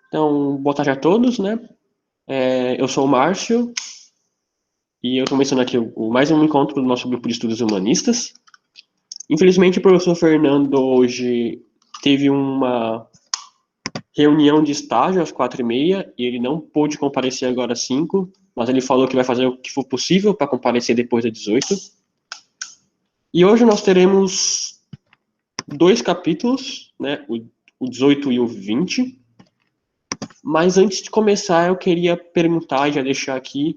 Então, boa tarde a todos, né? Eu sou o Márcio e eu estou começando aqui mais um encontro do nosso grupo de estudos humanistas. Infelizmente, o professor Fernando hoje teve uma reunião de estágio às 4h30 e ele não pôde comparecer agora às 5, mas ele falou que vai fazer o que for possível para comparecer depois das 18. E hoje nós teremos 2 capítulos, né? O 18 e o 20. Mas antes de começar, eu queria perguntar e já deixar aqui,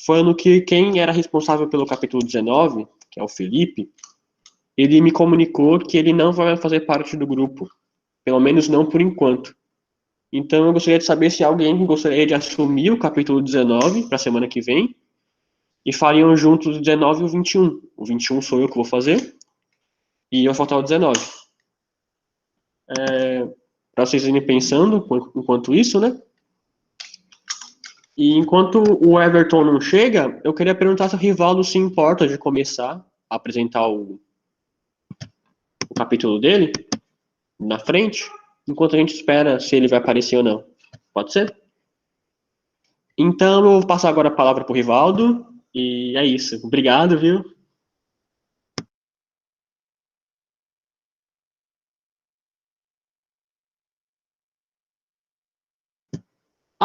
falando que quem era responsável pelo capítulo 19, que é o Felipe, ele me comunicou que ele não vai fazer parte do grupo, pelo menos não por enquanto. Então eu gostaria de saber se alguém gostaria de assumir o capítulo 19 para a semana que vem, e fariam juntos o 19 e o 21. O 21 sou eu que vou fazer, e vai faltar o 19. Para vocês irem pensando enquanto isso, né? E enquanto o Everton não chega, eu queria perguntar se o Rivaldo se importa de começar a apresentar o capítulo dele na frente, enquanto a gente espera se ele vai aparecer ou não. Pode ser? Então, eu vou passar agora a palavra para o Rivaldo, e é isso. Obrigado, viu?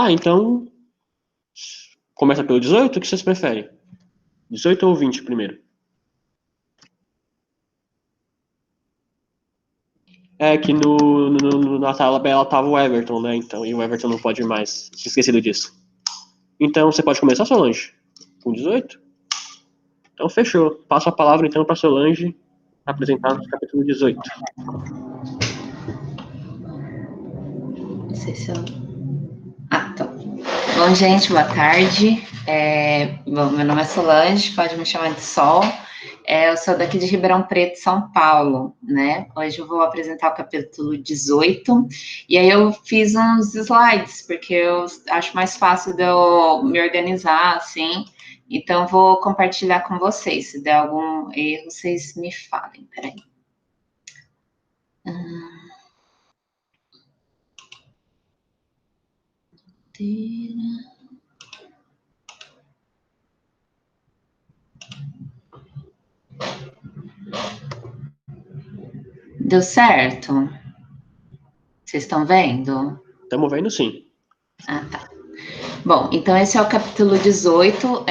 Então, começa pelo 18? O que vocês preferem? 18 ou 20 primeiro? É que na sala ela tava o Everton, né? Então, e o Everton não pode mais. Tinha esquecido disso. Então, você pode começar, Solange? Com 18? Então, fechou. Passo a palavra, então, para Solange apresentar o capítulo 18. Não sei se eu... tá. Bom, gente, boa tarde. Bom, meu nome é Solange, pode me chamar de Sol. Eu sou daqui de Ribeirão Preto, São Paulo, né? Hoje eu vou apresentar o capítulo 18, e aí eu fiz uns slides, porque eu acho mais fácil de eu me organizar, assim, então vou compartilhar com vocês. Se der algum erro, vocês me falem, peraí. Deu certo? Vocês estão vendo? Estamos vendo sim. Tá. Bom, então esse é o capítulo 18,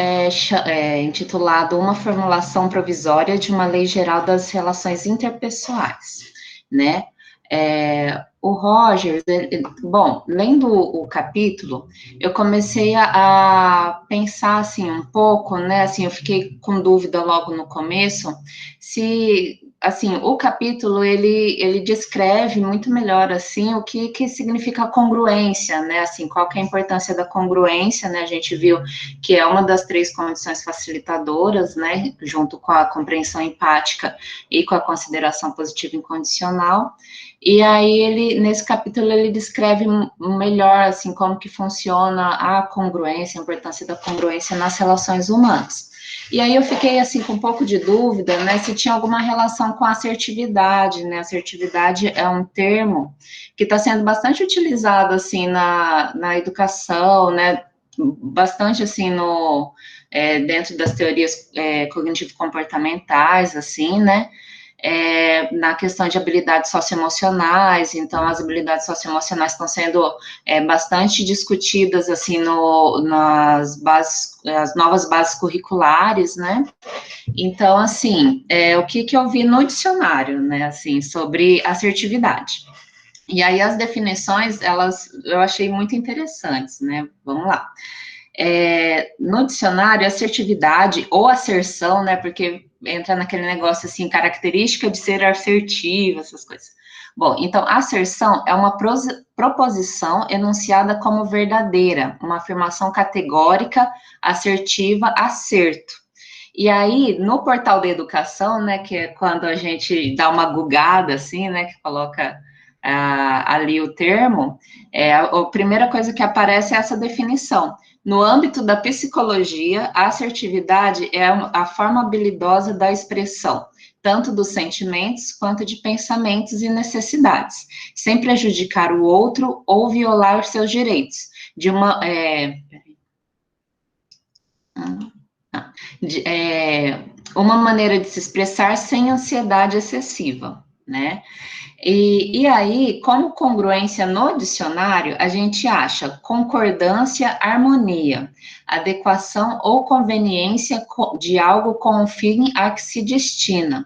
intitulado Uma Formulação Provisória de uma Lei Geral das Relações Interpessoais, né? O Rogers, bom, lendo o capítulo, eu comecei a pensar, assim, um pouco, né, assim, eu fiquei com dúvida logo no começo, se, assim, o capítulo, ele descreve muito melhor, assim, o que significa congruência, né, assim, qual que é a importância da congruência, né, a gente viu que é uma das 3 condições facilitadoras, né, junto com a compreensão empática e com a consideração positiva incondicional. E aí ele, nesse capítulo, ele descreve melhor, assim, como que funciona a congruência, a importância da congruência nas relações humanas. E aí eu fiquei, assim, com um pouco de dúvida, né, se tinha alguma relação com a assertividade, né, assertividade é um termo que está sendo bastante utilizado, assim, na educação, né, bastante, assim, dentro das teorias cognitivo-comportamentais, assim, né, na questão de habilidades socioemocionais, então as habilidades socioemocionais estão sendo bastante discutidas, assim, nas bases, as novas bases curriculares, né, então, assim, o que eu vi no dicionário, né, assim, sobre assertividade. E aí as definições, eu achei muito interessantes, né, vamos lá. No dicionário, assertividade ou asserção, né, porque entra naquele negócio assim, característica de ser assertivo, essas coisas. Bom, então, asserção é uma proposição enunciada como verdadeira, uma afirmação categórica, assertiva, acerto. E aí, no portal da educação, né, que é quando a gente dá uma gugada, assim, né, que coloca ali o termo, a primeira coisa que aparece é essa definição. No âmbito da psicologia, a assertividade é a forma habilidosa da expressão, tanto dos sentimentos quanto de pensamentos e necessidades, sem prejudicar o outro ou violar os seus direitos, uma maneira de se expressar sem ansiedade excessiva, né? E aí, como congruência no dicionário, a gente acha concordância, harmonia, adequação ou conveniência de algo com o fim a que se destina,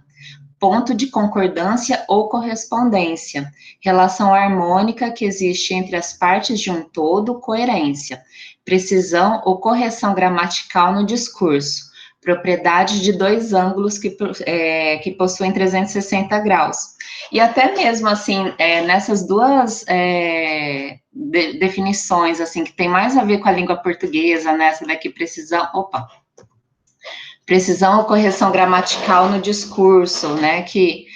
ponto de concordância ou correspondência, relação harmônica que existe entre as partes de um todo, coerência, precisão ou correção gramatical no discurso, propriedade de dois ângulos que possuem 360 graus. E até mesmo, assim, nessas duas definições, assim, que tem mais a ver com a língua portuguesa, nessa daqui, precisão ou correção gramatical no discurso, né, que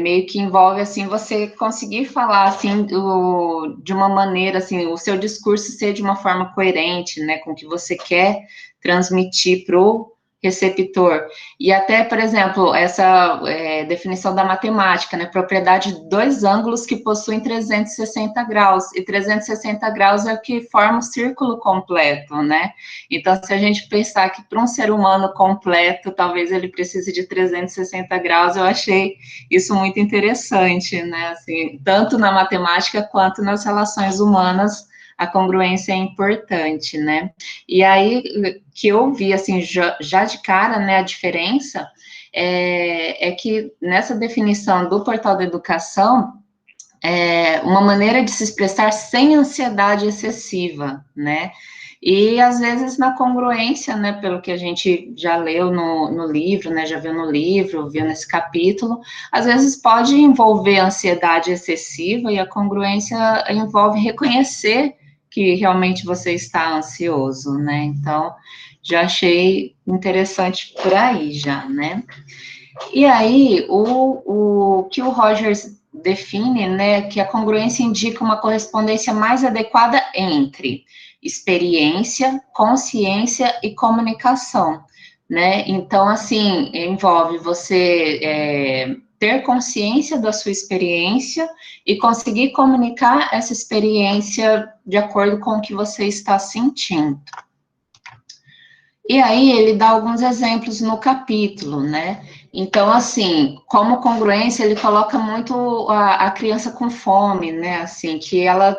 meio que envolve, assim, você conseguir falar, assim, de uma maneira, assim, o seu discurso ser de uma forma coerente, né, com o que você quer transmitir para o receptor. E até, por exemplo, essa definição da matemática, né, propriedade de dois ângulos que possuem 360 graus, e 360 graus é o que forma o círculo completo, né? Então, se a gente pensar que para um ser humano completo, talvez ele precise de 360 graus, eu achei isso muito interessante, né? Assim, tanto na matemática quanto nas relações humanas, a congruência é importante, né? E aí, que eu vi, assim, já de cara, né, a diferença é que nessa definição do Portal da Educação, uma maneira de se expressar sem ansiedade excessiva, né? E, às vezes, na congruência, né, pelo que a gente já leu no livro, né, já viu no livro, viu nesse capítulo, às vezes pode envolver ansiedade excessiva, e a congruência envolve reconhecer que realmente você está ansioso, né? Então, já achei interessante por aí já, né? E aí, o que o Rogers define, né, que a congruência indica uma correspondência mais adequada entre experiência, consciência e comunicação, né? Então, assim, envolve você ter consciência da sua experiência e conseguir comunicar essa experiência de acordo com o que você está sentindo. E aí ele dá alguns exemplos no capítulo, né? Então, assim, como congruência, ele coloca muito a criança com fome, né? Assim, que ela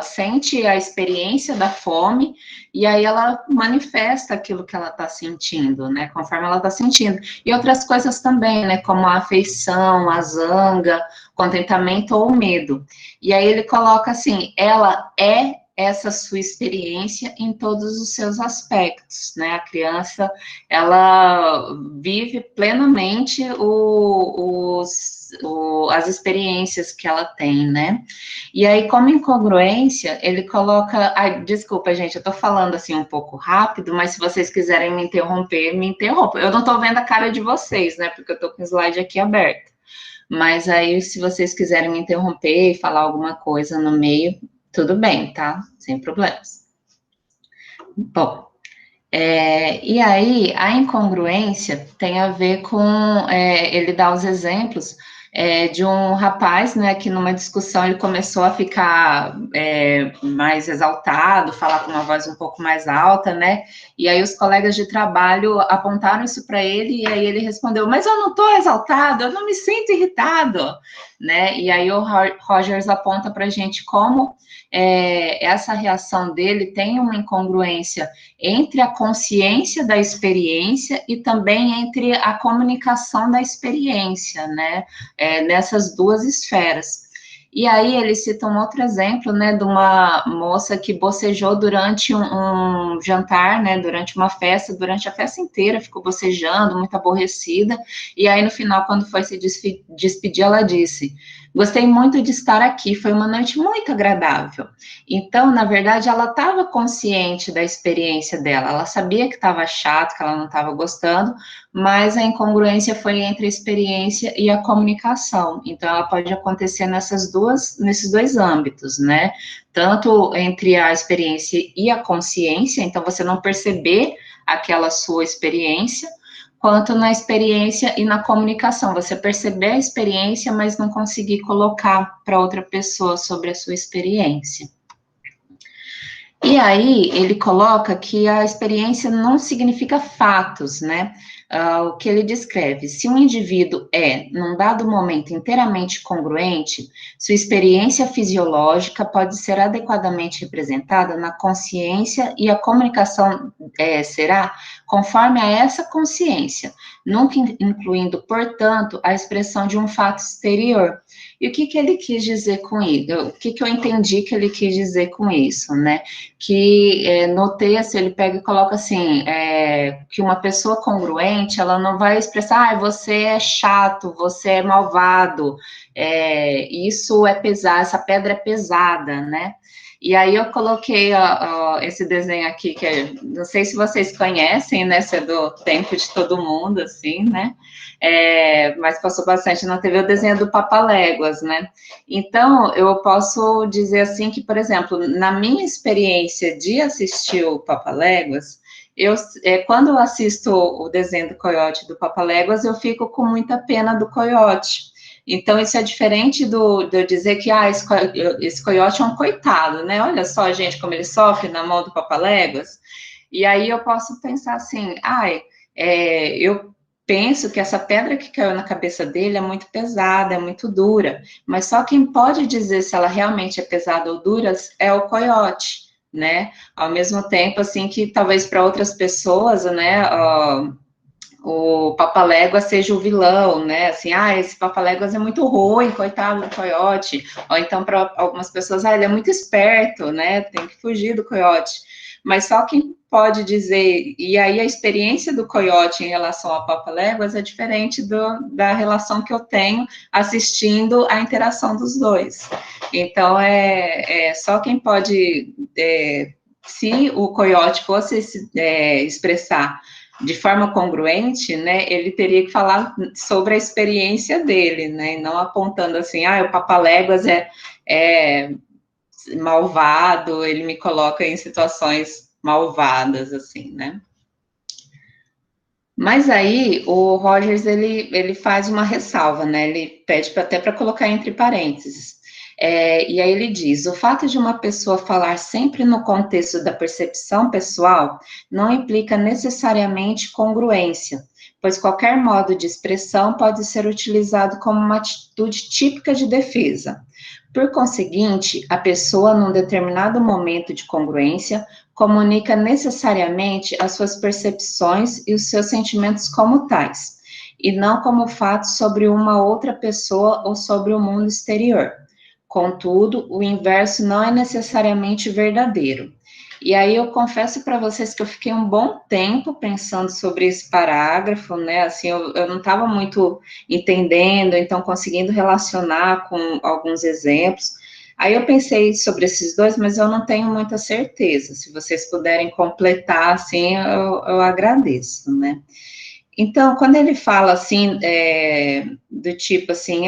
sente a experiência da fome e aí ela manifesta aquilo que ela está sentindo, né? Conforme ela está sentindo. E outras coisas também, né? Como a afeição, a zanga, contentamento ou medo. E aí ele coloca assim, ela é essa sua experiência em todos os seus aspectos, né? A criança, ela vive plenamente as experiências que ela tem, né? E aí, como incongruência, ele coloca... Ai, desculpa, gente, eu tô falando assim um pouco rápido, mas se vocês quiserem me interromper, me interrompam. Eu não tô vendo a cara de vocês, né? Porque eu tô com o slide aqui aberto. Mas aí, se vocês quiserem me interromper e falar alguma coisa no meio, tudo bem, tá? Sem problemas. Bom, e aí a incongruência tem a ver com, ele dá os exemplos de um rapaz, né, que numa discussão ele começou a ficar mais exaltado, falar com uma voz um pouco mais alta, né, e aí os colegas de trabalho apontaram isso para ele, e aí ele respondeu, mas eu não estou exaltado, eu não me sinto irritado, né, e aí o Rogers aponta para a gente como essa reação dele tem uma incongruência entre a consciência da experiência e também entre a comunicação da experiência, né, nessas duas esferas. E aí ele cita um outro exemplo, né, de uma moça que bocejou durante um jantar, né, durante uma festa, durante a festa inteira, ficou bocejando, muito aborrecida, e aí no final, quando foi se despedir, ela disse, gostei muito de estar aqui, foi uma noite muito agradável. Então, na verdade, ela estava consciente da experiência dela, ela sabia que estava chato, que ela não estava gostando, mas a incongruência foi entre a experiência e a comunicação. Então, ela pode acontecer nesses dois âmbitos, né? Tanto entre a experiência e a consciência, então você não perceber aquela sua experiência, quanto na experiência e na comunicação. Você perceber a experiência, mas não conseguir colocar para outra pessoa sobre a sua experiência. E aí, ele coloca que a experiência não significa fatos, né? O que ele descreve, se um indivíduo é, num dado momento, inteiramente congruente, sua experiência fisiológica pode ser adequadamente representada na consciência e a comunicação será conforme a essa consciência, nunca incluindo, portanto, a expressão de um fato exterior. E o que ele quis dizer com isso? O que eu entendi que ele quis dizer com isso, né? Que no texto ele pega e coloca assim, que uma pessoa congruente, ela não vai expressar, você é chato, você é malvado, isso é pesado, essa pedra é pesada, né? E aí eu coloquei esse desenho aqui, que não sei se vocês conhecem, né, se é do tempo de todo mundo, assim, né? Mas passou bastante na TV o desenho do Papaléguas, né? Então, eu posso dizer assim que, por exemplo, na minha experiência de assistir o Papaléguas, quando eu assisto o desenho do coiote do Papaléguas, eu fico com muita pena do coiote. Então, isso é diferente de eu dizer que esse coiote é um coitado, né? Olha só, gente, como ele sofre na mão do Papaléguas. E aí eu posso pensar assim, eu penso que essa pedra que caiu na cabeça dele é muito pesada, é muito dura, mas só quem pode dizer se ela realmente é pesada ou dura é o coiote, né? Ao mesmo tempo, assim, que talvez para outras pessoas, né, o Papaléguas seja o vilão, né? Assim, esse Papaléguas é muito ruim, coitado do coiote. Ou então, para algumas pessoas, ele é muito esperto, né? Tem que fugir do coiote. Mas só quem pode dizer, e aí a experiência do coiote em relação ao Papaléguas é diferente da relação que eu tenho assistindo a interação dos dois. Então, só quem pode, se o coiote fosse expressar de forma congruente, né, ele teria que falar sobre a experiência dele, né, e não apontando assim, o Papaléguas é malvado, ele me coloca em situações malvadas, assim, né. Mas aí, o Rogers, ele faz uma ressalva, né, ele pede até para colocar entre parênteses, e aí ele diz, o fato de uma pessoa falar sempre no contexto da percepção pessoal não implica necessariamente congruência, pois qualquer modo de expressão pode ser utilizado como uma atitude típica de defesa. Por conseguinte, a pessoa, num determinado momento de congruência, comunica necessariamente as suas percepções e os seus sentimentos como tais, e não como fatos sobre uma outra pessoa ou sobre o mundo exterior. Contudo, o inverso não é necessariamente verdadeiro. E aí eu confesso para vocês que eu fiquei um bom tempo pensando sobre esse parágrafo, né? Assim, eu não estava muito entendendo, então conseguindo relacionar com alguns exemplos. Aí eu pensei sobre esses dois, mas eu não tenho muita certeza. Se vocês puderem completar, assim, eu agradeço, né? Então, quando ele fala assim, do tipo assim,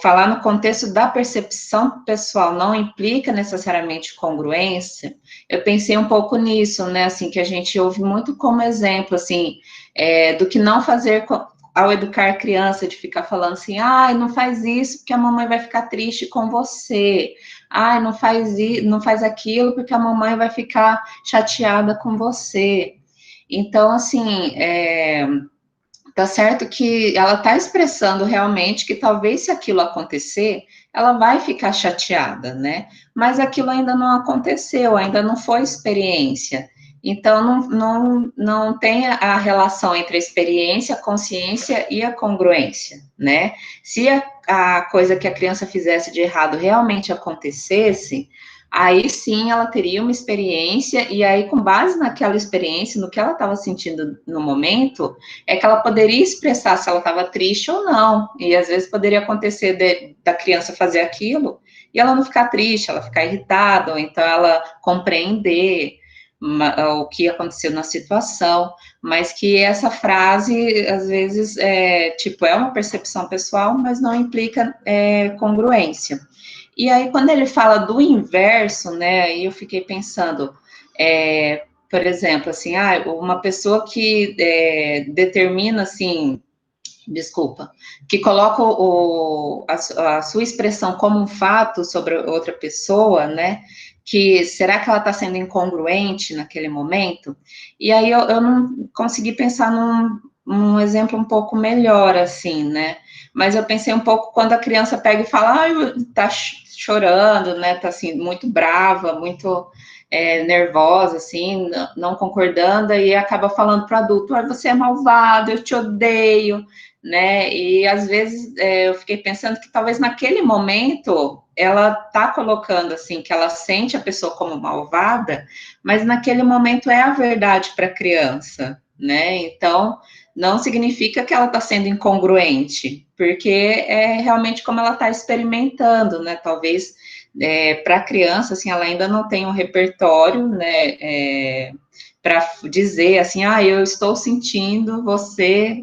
falar no contexto da percepção pessoal não implica necessariamente congruência, eu pensei um pouco nisso, né, assim, que a gente ouve muito como exemplo, assim, do que não fazer ao educar a criança, de ficar falando assim, não faz isso porque a mamãe vai ficar triste com você, não faz aquilo porque a mamãe vai ficar chateada com você. Então, assim, tá certo que ela está expressando realmente que talvez se aquilo acontecer, ela vai ficar chateada, né? Mas aquilo ainda não aconteceu, ainda não foi experiência. Então, não tem a relação entre a experiência, a consciência e a congruência, né? Se a coisa que a criança fizesse de errado realmente acontecesse, aí sim ela teria uma experiência, e aí, com base naquela experiência, no que ela estava sentindo no momento, é que ela poderia expressar se ela estava triste ou não. E às vezes poderia acontecer da criança fazer aquilo e ela não ficar triste, ela ficar irritada, ou então ela compreender o que aconteceu na situação, mas que essa frase, às vezes, é uma percepção pessoal, mas não implica congruência. E aí, quando ele fala do inverso, né, aí eu fiquei pensando, por exemplo, assim, uma pessoa que determina, assim, desculpa, que coloca a sua expressão como um fato sobre outra pessoa, né? Que será que ela está sendo incongruente naquele momento? E aí eu não consegui pensar num exemplo um pouco melhor, assim, né? Mas eu pensei um pouco quando a criança pega e fala, tá chorando, né? Tá assim, muito brava, muito nervosa, assim, não concordando, e acaba falando para o adulto, você é malvado, eu te odeio, né? E às vezes eu fiquei pensando que talvez naquele momento ela tá colocando assim que ela sente a pessoa como malvada, mas naquele momento é a verdade para a criança, né? Então não significa que ela está sendo incongruente, porque é realmente como ela está experimentando, né? Talvez para a criança assim ela ainda não tem um repertório, né? Para dizer assim, eu estou sentindo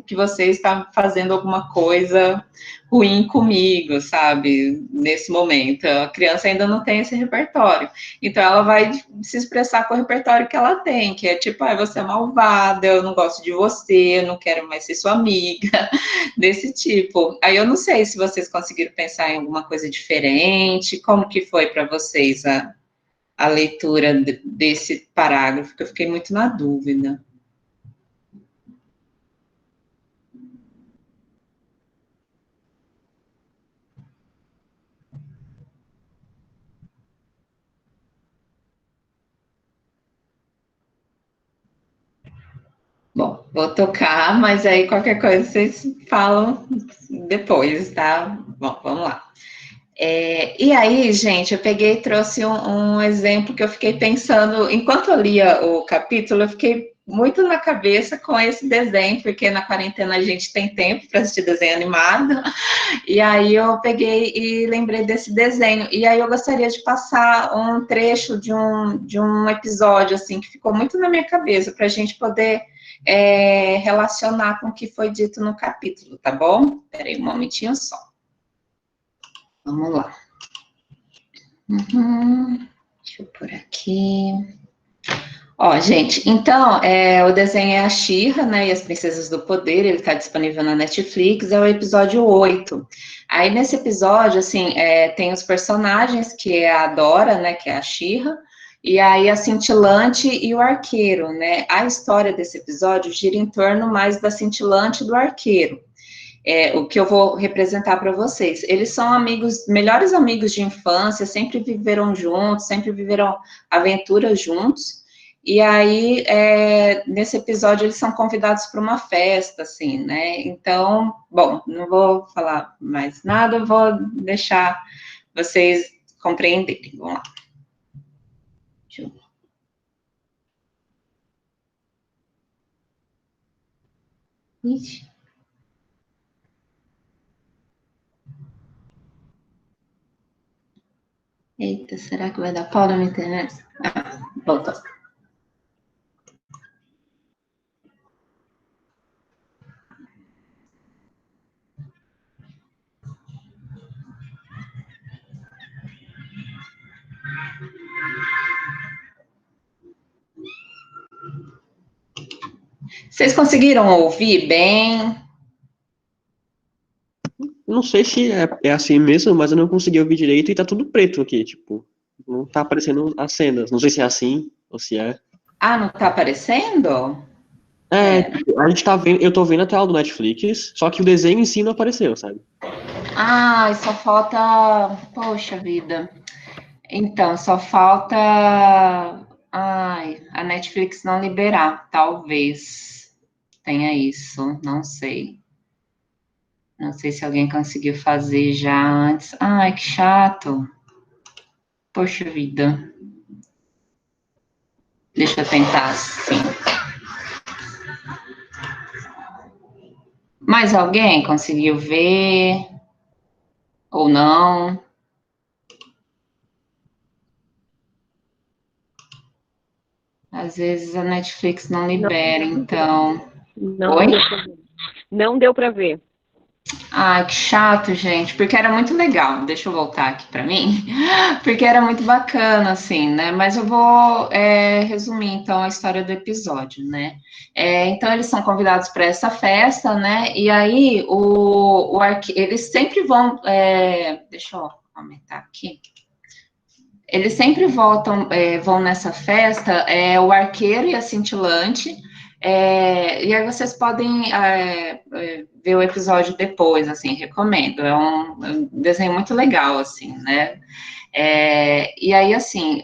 que você está fazendo alguma coisa ruim comigo, sabe, nesse momento. A criança ainda não tem esse repertório. Então, ela vai se expressar com o repertório que ela tem, que é tipo, você é malvada, eu não gosto de você, eu não quero mais ser sua amiga, desse tipo. Aí eu não sei se vocês conseguiram pensar em alguma coisa diferente, como que foi para vocês a leitura desse parágrafo, que eu fiquei muito na dúvida. Bom, vou tocar, mas aí qualquer coisa vocês falam depois, tá? Bom, vamos lá. E aí, gente, eu peguei e trouxe um exemplo que eu fiquei pensando, enquanto eu lia o capítulo, eu fiquei muito na cabeça com esse desenho, porque na quarentena a gente tem tempo para assistir desenho animado, e aí eu peguei e lembrei desse desenho, e aí eu gostaria de passar um trecho de um episódio, assim, que ficou muito na minha cabeça, para a gente poder relacionar com o que foi dito no capítulo, tá bom? Espera aí um momentinho só. Vamos lá. Deixa eu pôr aqui. Ó, gente, então, o desenho é a She-Ra, né, e as Princesas do Poder, ele tá disponível na Netflix, é o episódio 8. Aí, nesse episódio, assim, tem os personagens, que é a Dora, né, que é a She-Ra, e aí a Cintilante e o Arqueiro, né? A história desse episódio gira em torno mais da Cintilante e do Arqueiro. O que eu vou representar para vocês. Eles são amigos, melhores amigos de infância, sempre viveram juntos, sempre viveram aventuras juntos. E aí, nesse episódio, eles são convidados para uma festa, assim, né? Então, bom, não vou falar mais nada, vou deixar vocês compreenderem. Vamos lá. Deixa eu... Ixi. Eita, será que vai dar pau na minha internet? Voltou. Vocês conseguiram ouvir bem? Não sei se é assim mesmo, mas eu não consegui ouvir direito e tá tudo preto aqui, tipo, não tá aparecendo as cenas. Não sei se é assim ou se é. Não tá aparecendo? A gente tá vendo, eu tô vendo a tela do Netflix, só que o desenho em si não apareceu, sabe? Só falta. Poxa vida. Então, só falta. A Netflix não liberar. Talvez tenha isso. Não sei. Não sei se alguém conseguiu fazer já antes. Que chato. Poxa vida. Deixa eu tentar assim. Mais alguém conseguiu ver? Ou não? Às vezes a Netflix não libera, então. Não Oi? deu pra ver. Não deu para ver. Ai, que chato, gente, porque era muito legal. Deixa eu voltar aqui para mim, porque era muito bacana, assim, né? Mas eu vou resumir então a história do episódio, né? Então eles são convidados para essa festa, né? E aí eles sempre vão. Deixa eu aumentar aqui. Eles sempre vão nessa festa, o arqueiro e a cintilante. E aí vocês podem ver o episódio depois, assim, recomendo. É um desenho muito legal, assim, né? E aí, assim,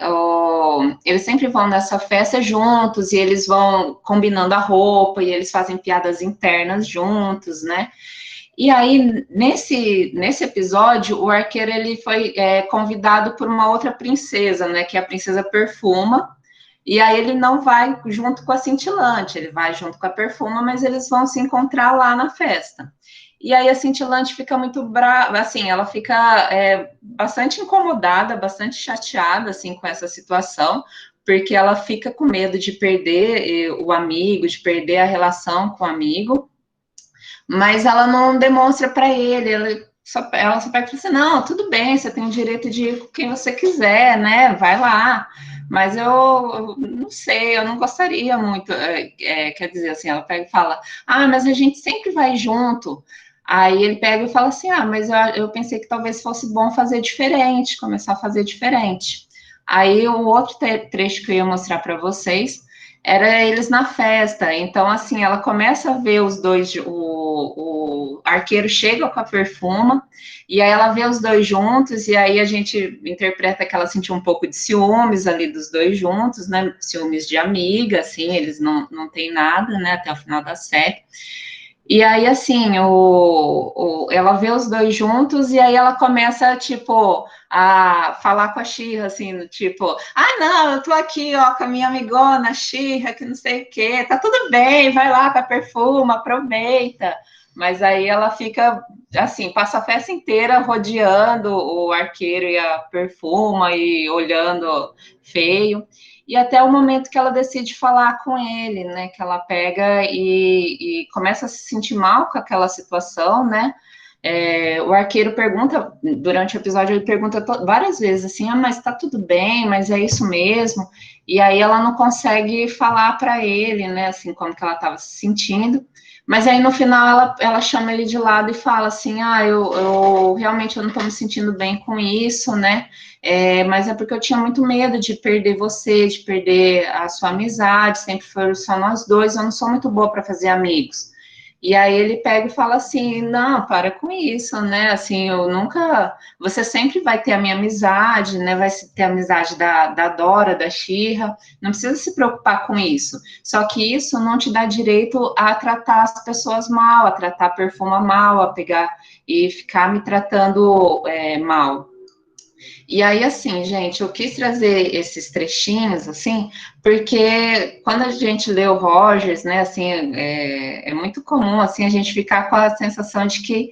eles sempre vão nessa festa juntos e eles vão combinando a roupa e eles fazem piadas internas juntos, né? E aí, nesse episódio, o arqueiro ele foi convidado por uma outra princesa, né? Que é a princesa Perfuma. E aí ele não vai junto com a cintilante, ele vai junto com a Perfuma, mas eles vão se encontrar lá na festa. E aí a cintilante fica muito brava, assim, ela fica bastante incomodada, bastante chateada, assim, com essa situação, porque ela fica com medo de perder o amigo, de perder a relação com o amigo, mas ela não demonstra para ele, ela só pega e fala assim, não, tudo bem, você tem o direito de ir com quem você quiser, né, vai lá, mas eu não sei, eu não gostaria muito, quer dizer assim, ela pega e fala, mas a gente sempre vai junto, aí ele pega e fala assim, mas eu pensei que talvez fosse bom fazer diferente, começar a fazer diferente. Aí o outro trecho que eu ia mostrar para vocês era eles na festa. Então, assim, ela começa a ver os dois, o arqueiro chega com a perfuma, e aí ela vê os dois juntos, e aí a gente interpreta que ela sentiu um pouco de ciúmes ali dos dois juntos, né? Ciúmes de amiga, assim, eles não têm nada, né? Até o final da série. E aí, assim, ela vê os dois juntos e aí ela começa, tipo, a falar com a Xirra, assim, tipo, não, eu tô aqui, ó, com a minha amigona, Xirra, que não sei o quê, tá tudo bem, vai lá com a perfuma, aproveita. Mas aí ela fica, assim, passa a festa inteira rodeando o arqueiro e a perfuma e olhando feio. E até o momento que ela decide falar com ele, né? Que ela pega e começa a se sentir mal com aquela situação, né? O arqueiro pergunta, durante o episódio, ele pergunta várias vezes assim: mas tá tudo bem, mas é isso mesmo? E aí ela não consegue falar para ele, né? Assim, como que ela estava se sentindo. Mas aí no final ela chama ele de lado e fala assim: eu realmente eu não estou me sentindo bem com isso, né? Mas é porque eu tinha muito medo de perder você, de perder a sua amizade, sempre foram só nós dois, eu não sou muito boa para fazer amigos. E aí ele pega e fala assim, não, para com isso, né? Assim, eu nunca. Você sempre vai ter a minha amizade, né? Vai ter a amizade da Dora, da Xirra. Não precisa se preocupar com isso. Só que isso não te dá direito a tratar as pessoas mal, a tratar a perfuma mal, a pegar e ficar me tratando mal. E aí, assim, gente, eu quis trazer esses trechinhos, assim, porque quando a gente lê o Rogers, né, assim, é muito comum, assim, a gente ficar com a sensação de que,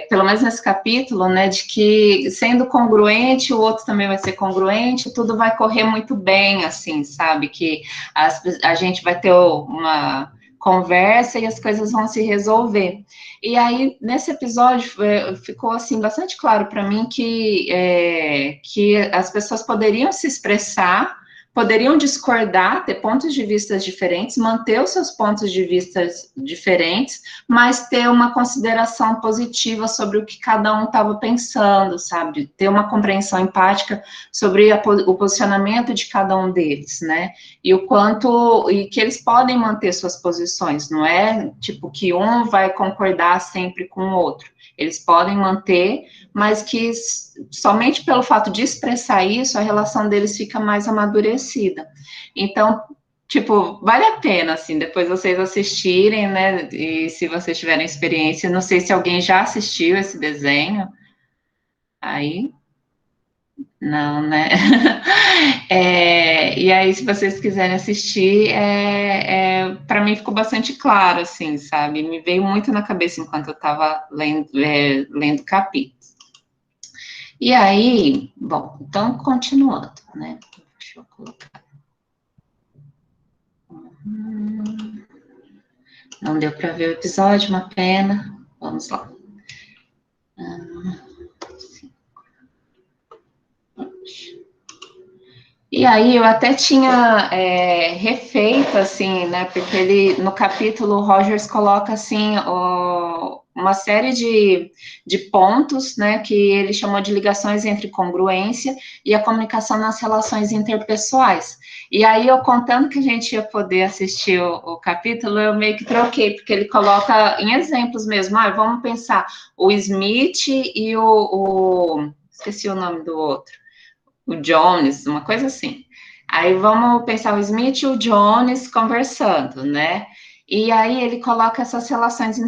pelo menos nesse capítulo, né, de que sendo congruente, o outro também vai ser congruente, tudo vai correr muito bem, assim, sabe, que a gente vai ter uma conversa e as coisas vão se resolver. E aí, nesse episódio, ficou assim bastante claro para mim que as pessoas poderiam se expressar, poderiam discordar, ter pontos de vista diferentes, manter os seus pontos de vista diferentes, mas ter uma consideração positiva sobre o que cada um estava pensando, sabe? Ter uma compreensão empática sobre o posicionamento de cada um deles, né? E que eles podem manter suas posições, não é tipo que um vai concordar sempre com o outro. Eles podem manter, mas que somente pelo fato de expressar isso, a relação deles fica mais amadurecida. Então, tipo, vale a pena, assim, depois vocês assistirem, né? E se vocês tiverem experiência, não sei se alguém já assistiu esse desenho. Aí não, né? E aí, se vocês quiserem assistir, para mim ficou bastante claro, assim, sabe? Me veio muito na cabeça enquanto eu estava lendo capítulos. E aí, bom, então, continuando, né? Deixa eu colocar. Não deu para ver o episódio, uma pena. Vamos lá. E aí eu até tinha refeito, assim, né, porque ele, no capítulo, o Rogers coloca, assim, uma série de pontos, né, que ele chamou de ligações entre congruência e a comunicação nas relações interpessoais. E aí, eu contando que a gente ia poder assistir o capítulo, eu meio que troquei, porque ele coloca em exemplos mesmo. Vamos pensar o Smith e esqueci o nome do outro. O Jones, uma coisa assim. Aí vamos pensar o Smith e o Jones conversando, né? E aí ele coloca essas relações.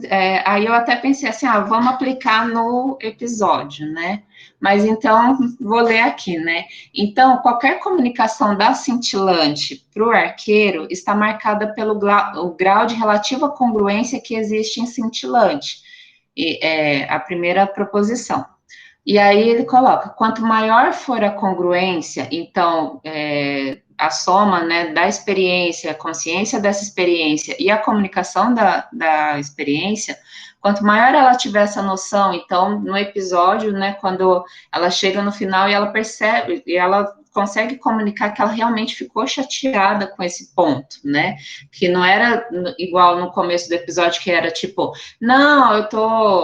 Aí eu até pensei assim, vamos aplicar no episódio, né? Mas então, vou ler aqui, né? Então, qualquer comunicação da cintilante para o arqueiro está marcada pelo o grau de relativa congruência que existe em cintilante. A primeira proposição. E aí ele coloca, quanto maior for a congruência, então, a soma, né, da experiência, a consciência dessa experiência e a comunicação da experiência, quanto maior ela tiver essa noção, então, no episódio, né, quando ela chega no final e ela percebe, e ela consegue comunicar que ela realmente ficou chateada com esse ponto, né, que não era igual no começo do episódio, que era tipo, não,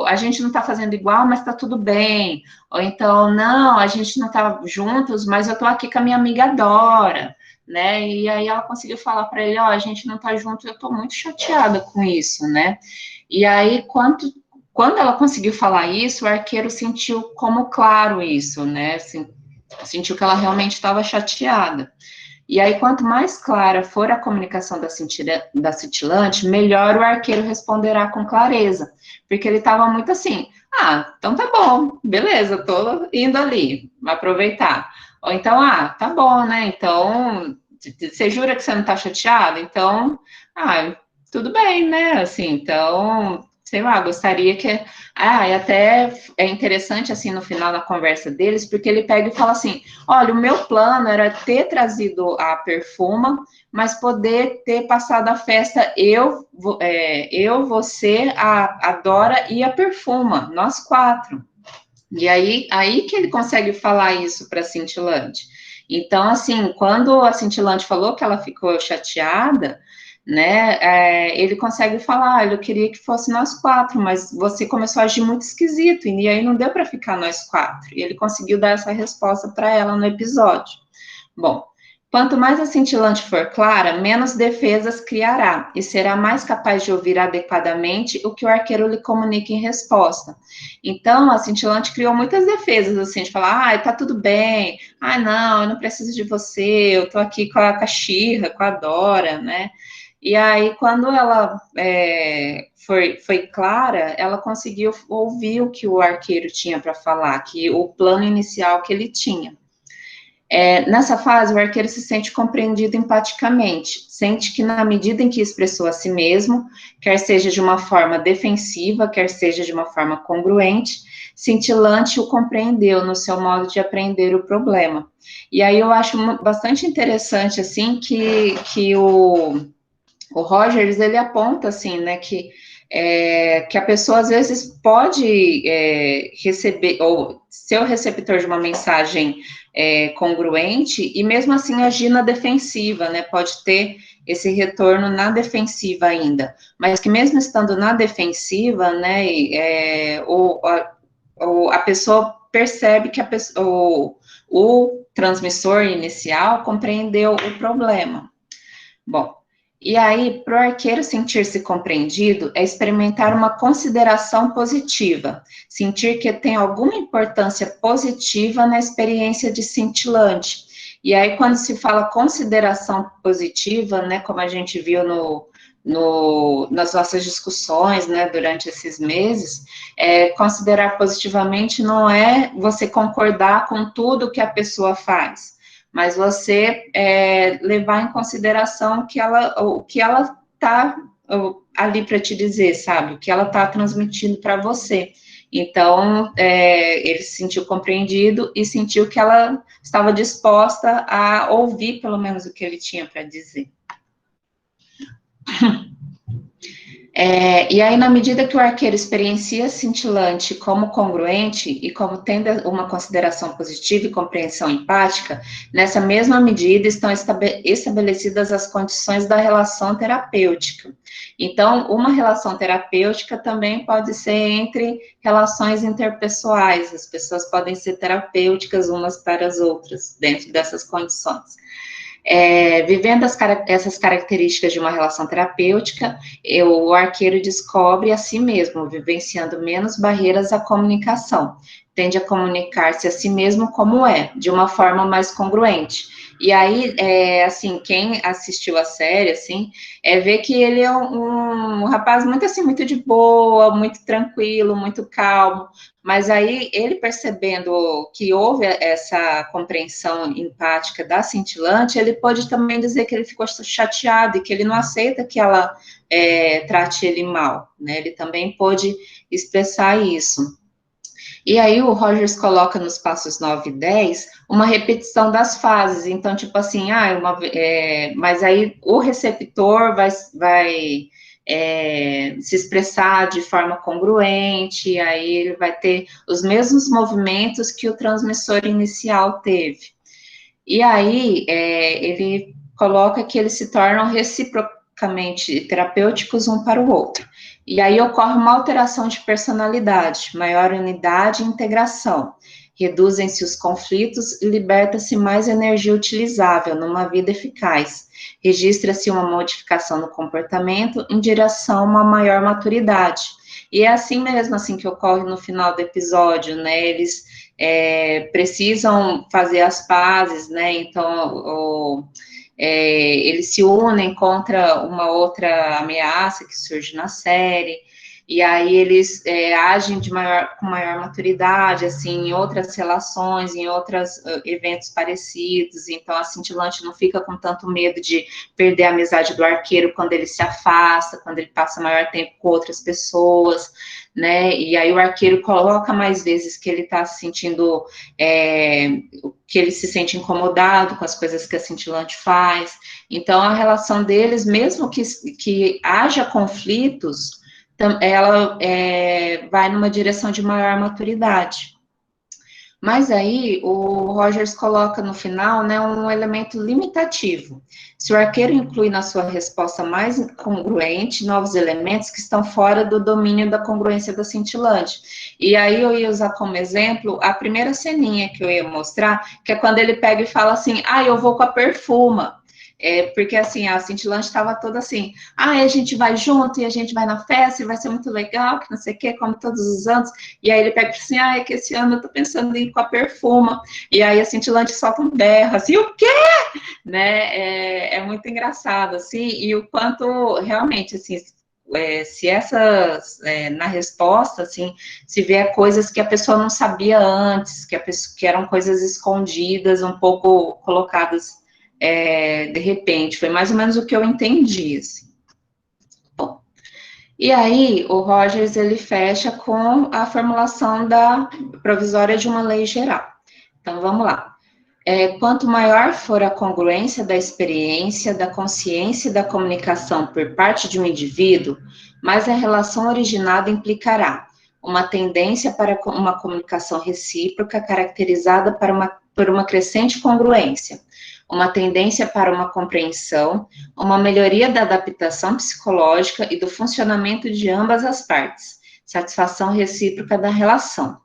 a gente não tá fazendo igual, mas tá tudo bem, ou então, não, a gente não tá juntos, mas eu tô aqui com a minha amiga Dora, né, e aí ela conseguiu falar para ele, a gente não tá junto, eu tô muito chateada com isso, né, e aí, quando ela conseguiu falar isso, o arqueiro sentiu como claro isso, né, sentiu que ela realmente estava chateada. E aí, quanto mais clara for a comunicação da cintilante, melhor o arqueiro responderá com clareza, porque ele estava muito assim, então tá bom, beleza, tô indo ali, vou aproveitar. Ou então, tá bom, né, então, você jura que você não tá chateado? Então, tudo bem, né, assim, então, sei lá, gostaria que... e até é interessante, assim, no final da conversa deles, porque ele pega e fala assim, olha, o meu plano era ter trazido a Perfuma, mas poder ter passado a festa você, a Dora e a Perfuma, nós 4. E aí que ele consegue falar isso para a Cintilante. Então, assim, quando a Cintilante falou que ela ficou chateada, né, ele consegue falar, eu queria que fosse nós 4, mas você começou a agir muito esquisito, e aí não deu para ficar nós 4. E ele conseguiu dar essa resposta para ela no episódio. Bom, quanto mais a cintilante for clara, menos defesas criará, e será mais capaz de ouvir adequadamente o que o arqueiro lhe comunica em resposta. Então, a cintilante criou muitas defesas, assim, de falar, tá tudo bem, não, eu não preciso de você, eu tô aqui com a Shira, com a Dora, né? E aí, quando ela foi clara, ela conseguiu ouvir o que o arqueiro tinha para falar, que o plano inicial que ele tinha. Nessa fase, o arqueiro se sente compreendido empaticamente, sente que na medida em que expressou a si mesmo, quer seja de uma forma defensiva, quer seja de uma forma congruente, Cintilante o compreendeu no seu modo de aprender o problema. E aí eu acho bastante interessante, assim, que o Rogers, ele aponta, assim, né, que a pessoa, às vezes, pode receber, ou ser o receptor de uma mensagem congruente, e mesmo assim agir na defensiva, né, pode ter esse retorno na defensiva ainda, mas que mesmo estando na defensiva, né, a pessoa percebe que o transmissor inicial compreendeu o problema. Bom, e aí, para o arqueiro sentir-se compreendido, é experimentar uma consideração positiva, sentir que tem alguma importância positiva na experiência de cintilante. E aí, quando se fala consideração positiva, né, como a gente viu nas nossas discussões, né, durante esses meses, considerar positivamente não é você concordar com tudo que a pessoa faz, mas você levar em consideração o que ela está ali para te dizer, sabe? O que ela está transmitindo para você. Então, ele se sentiu compreendido e sentiu que ela estava disposta a ouvir, pelo menos, o que ele tinha para dizer. E aí, na medida que o arqueiro experiencia cintilante como congruente e como tendo uma consideração positiva e compreensão empática, nessa mesma medida estão estabelecidas as condições da relação terapêutica. Então, uma relação terapêutica também pode ser entre relações interpessoais, as pessoas podem ser terapêuticas umas para as outras, dentro dessas condições. Vivendo essas características de uma relação terapêutica, o arqueiro descobre a si mesmo, vivenciando menos barreiras à comunicação, tende a comunicar-se a si mesmo como é, de uma forma mais congruente. E aí, assim, quem assistiu a série, assim, vê que ele é um rapaz muito, assim, muito de boa, muito tranquilo, muito calmo, mas aí, ele percebendo que houve essa compreensão empática da cintilante, ele pode também dizer que ele ficou chateado e que ele não aceita que ela trate ele mal, né? Ele também pôde expressar isso. E aí o Rogers coloca nos passos 9 e 10 uma repetição das fases. Então, tipo assim, mas aí o receptor vai se expressar de forma congruente, aí ele vai ter os mesmos movimentos que o transmissor inicial teve. E aí ele coloca que eles se tornam reciprocamente terapêuticos um para o outro. E aí ocorre uma alteração de personalidade, maior unidade e integração. Reduzem-se os conflitos e liberta-se mais energia utilizável numa vida eficaz. Registra-se uma modificação no comportamento em direção a uma maior maturidade. E é assim mesmo, assim, que ocorre no final do episódio, né? Eles precisam fazer as pazes, né? Então, eles se unem contra uma outra ameaça que surge na série, e aí eles agem com maior maturidade, assim, em outras relações, em outros eventos parecidos, então a cintilante não fica com tanto medo de perder a amizade do arqueiro quando ele se afasta, quando ele passa maior tempo com outras pessoas, né, e aí o arqueiro coloca mais vezes que ele está se sentindo, que ele se sente incomodado com as coisas que a cintilante faz, então a relação deles, mesmo que haja conflitos, ela vai numa direção de maior maturidade. Mas aí o Rogers coloca no final, né, um elemento limitativo. Se o arqueiro inclui na sua resposta mais congruente novos elementos que estão fora do domínio da congruência da cintilante. E aí eu ia usar como exemplo a primeira ceninha que eu ia mostrar, que é quando ele pega e fala assim, eu vou com a perfuma. Porque assim, a cintilante estava toda assim, a gente vai junto e a gente vai na festa e vai ser muito legal, que não sei o quê, como todos os anos. E aí ele pega e fala assim, é que esse ano eu tô pensando em ir com a perfuma. E aí a cintilante solta um berro, assim, o quê? Né? É muito engraçado, assim, e o quanto realmente, assim, se essas, na resposta, assim, se vê coisas que a pessoa não sabia antes, que eram coisas escondidas, um pouco colocadas de repente, foi mais ou menos o que eu entendi, assim. Bom, e aí o Rogers, ele fecha com a formulação da provisória de uma lei geral. Então, vamos lá. Quanto maior for a congruência da experiência, da consciência e da comunicação por parte de um indivíduo, mais a relação originada implicará uma tendência para uma comunicação recíproca caracterizada por uma crescente congruência, uma tendência para uma compreensão, uma melhoria da adaptação psicológica e do funcionamento de ambas as partes, satisfação recíproca da relação.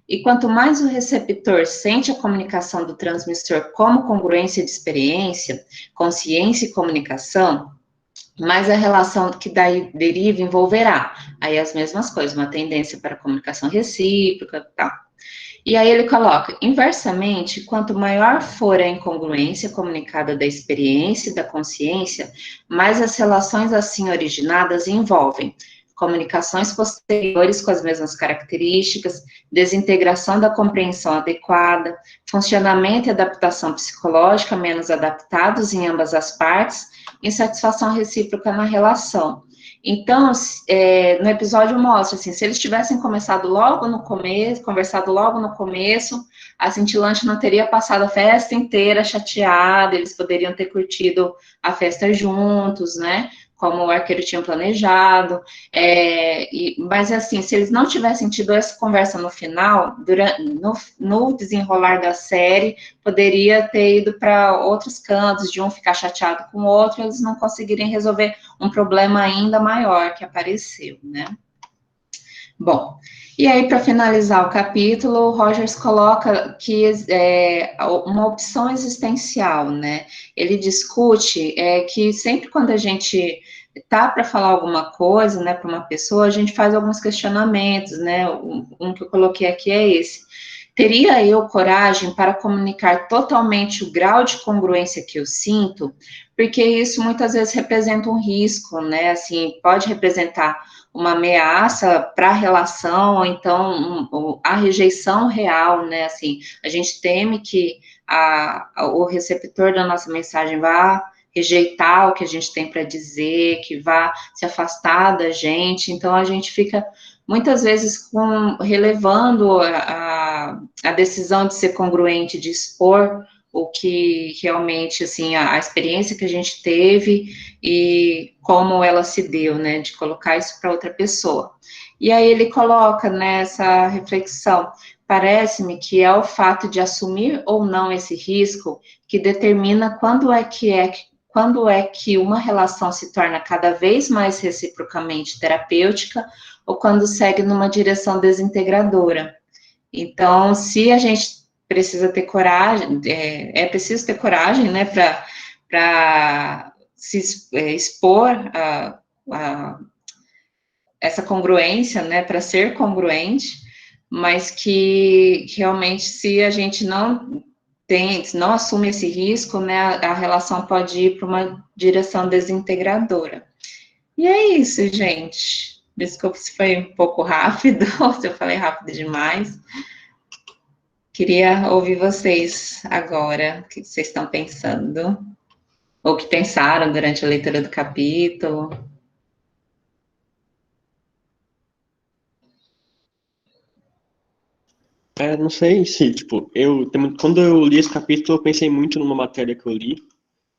E quanto mais o receptor sente a comunicação do transmissor como congruência de experiência, consciência e comunicação, mais a relação que daí deriva envolverá aí as mesmas coisas, uma tendência para comunicação recíproca, tal. E aí ele coloca, inversamente, quanto maior for a incongruência comunicada da experiência e da consciência, mais as relações assim originadas envolvem comunicações posteriores com as mesmas características, desintegração da compreensão adequada, funcionamento e adaptação psicológica menos adaptados em ambas as partes, insatisfação recíproca na relação. Então, no episódio mostra, assim, se eles tivessem conversado logo no começo, a cintilante não teria passado a festa inteira chateada, eles poderiam ter curtido a festa juntos, né? como o arqueiro tinha planejado, mas assim, se eles não tivessem tido essa conversa no final, no desenrolar da série, poderia ter ido para outros cantos, de um ficar chateado com o outro, eles não conseguirem resolver um problema ainda maior que apareceu, né? Bom, e aí, para finalizar o capítulo, o Rogers coloca que uma opção existencial, né? Ele discute que sempre quando a gente tá para falar alguma coisa, né, para uma pessoa, a gente faz alguns questionamentos, né? Um que eu coloquei aqui é esse. Teria eu coragem para comunicar totalmente o grau de congruência que eu sinto? Porque isso muitas vezes representa um risco, né? Assim, pode representar uma ameaça para a relação, ou então a rejeição real, né? Assim, a gente teme que o receptor da nossa mensagem vá rejeitar o que a gente tem para dizer, que vá se afastar da gente, então a gente fica muitas vezes relevando a decisão de ser congruente, de expor o que realmente, assim, a experiência que a gente teve e como ela se deu, né, de colocar isso para outra pessoa. E aí ele coloca nessa reflexão, parece-me que é o fato de assumir ou não esse risco que determina quando é que uma relação se torna cada vez mais reciprocamente terapêutica ou quando segue numa direção desintegradora. Então, se a gente precisa ter coragem, é preciso ter coragem, né, para se expor essa congruência, né, para ser congruente, mas que realmente se a gente não assume esse risco, né, a relação pode ir para uma direção desintegradora. E é isso, gente. Desculpa se foi um pouco rápido, ou se eu falei rápido demais. Queria ouvir vocês agora, o que vocês estão pensando, ou o que pensaram durante a leitura do capítulo. Não sei se, tipo, quando eu li esse capítulo, eu pensei muito numa matéria que eu li,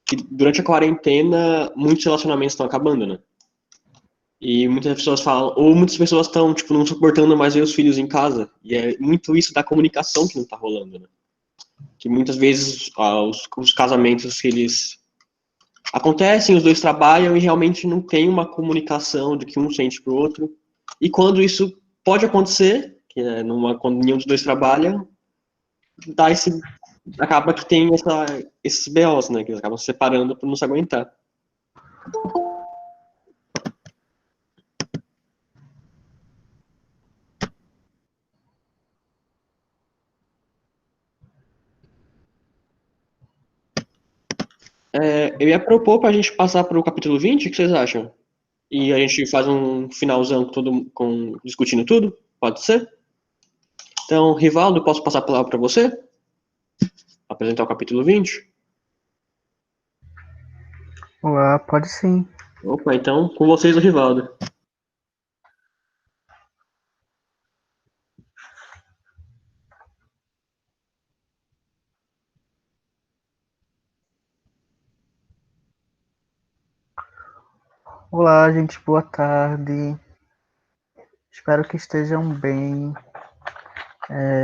que durante a quarentena, muitos relacionamentos estão acabando, né? E muitas pessoas falam, ou muitas pessoas estão, tipo, não suportando mais ver os filhos em casa. E é muito isso da comunicação que não tá rolando, né? Que muitas vezes os casamentos que eles acontecem, os dois trabalham e realmente não tem uma comunicação do que um sente pro outro. E quando isso pode acontecer, que é quando nenhum dos dois trabalha, acaba que tem esses BOs, né? Que eles acabam se separando por não se aguentar. Eu ia propor pra gente passar pro capítulo 20, o que vocês acham? E a gente faz um finalzão discutindo tudo? Pode ser? Então, Rivaldo, posso passar a palavra para você? Apresentar o capítulo 20? Olá, pode sim. Opa, então, com vocês o Rivaldo. Olá, gente, boa tarde. Espero que estejam bem.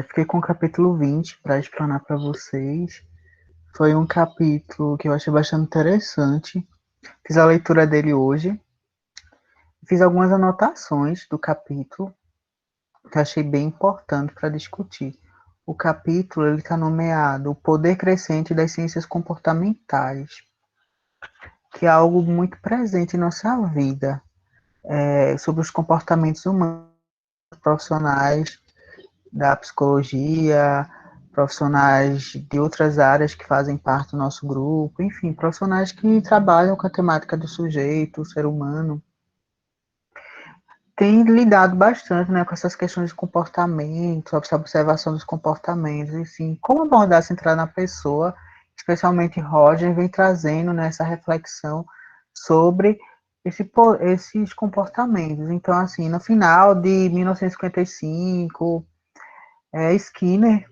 Fiquei com o capítulo 20 para explanar para vocês. Foi um capítulo que eu achei bastante interessante. Fiz a leitura dele hoje. Fiz algumas anotações do capítulo que eu achei bem importante para discutir. O capítulo está nomeado O Poder Crescente das Ciências Comportamentais, que é algo muito presente em nossa vida, sobre os comportamentos humanos, profissionais da psicologia, profissionais de outras áreas que fazem parte do nosso grupo, enfim, profissionais que trabalham com a temática do sujeito, o ser humano, tem lidado bastante, né, com essas questões de comportamento, essa observação dos comportamentos, enfim, como abordar centrar na pessoa, especialmente Roger vem trazendo nessa reflexão sobre esses comportamentos. Então, assim, no final de 1955, Skinner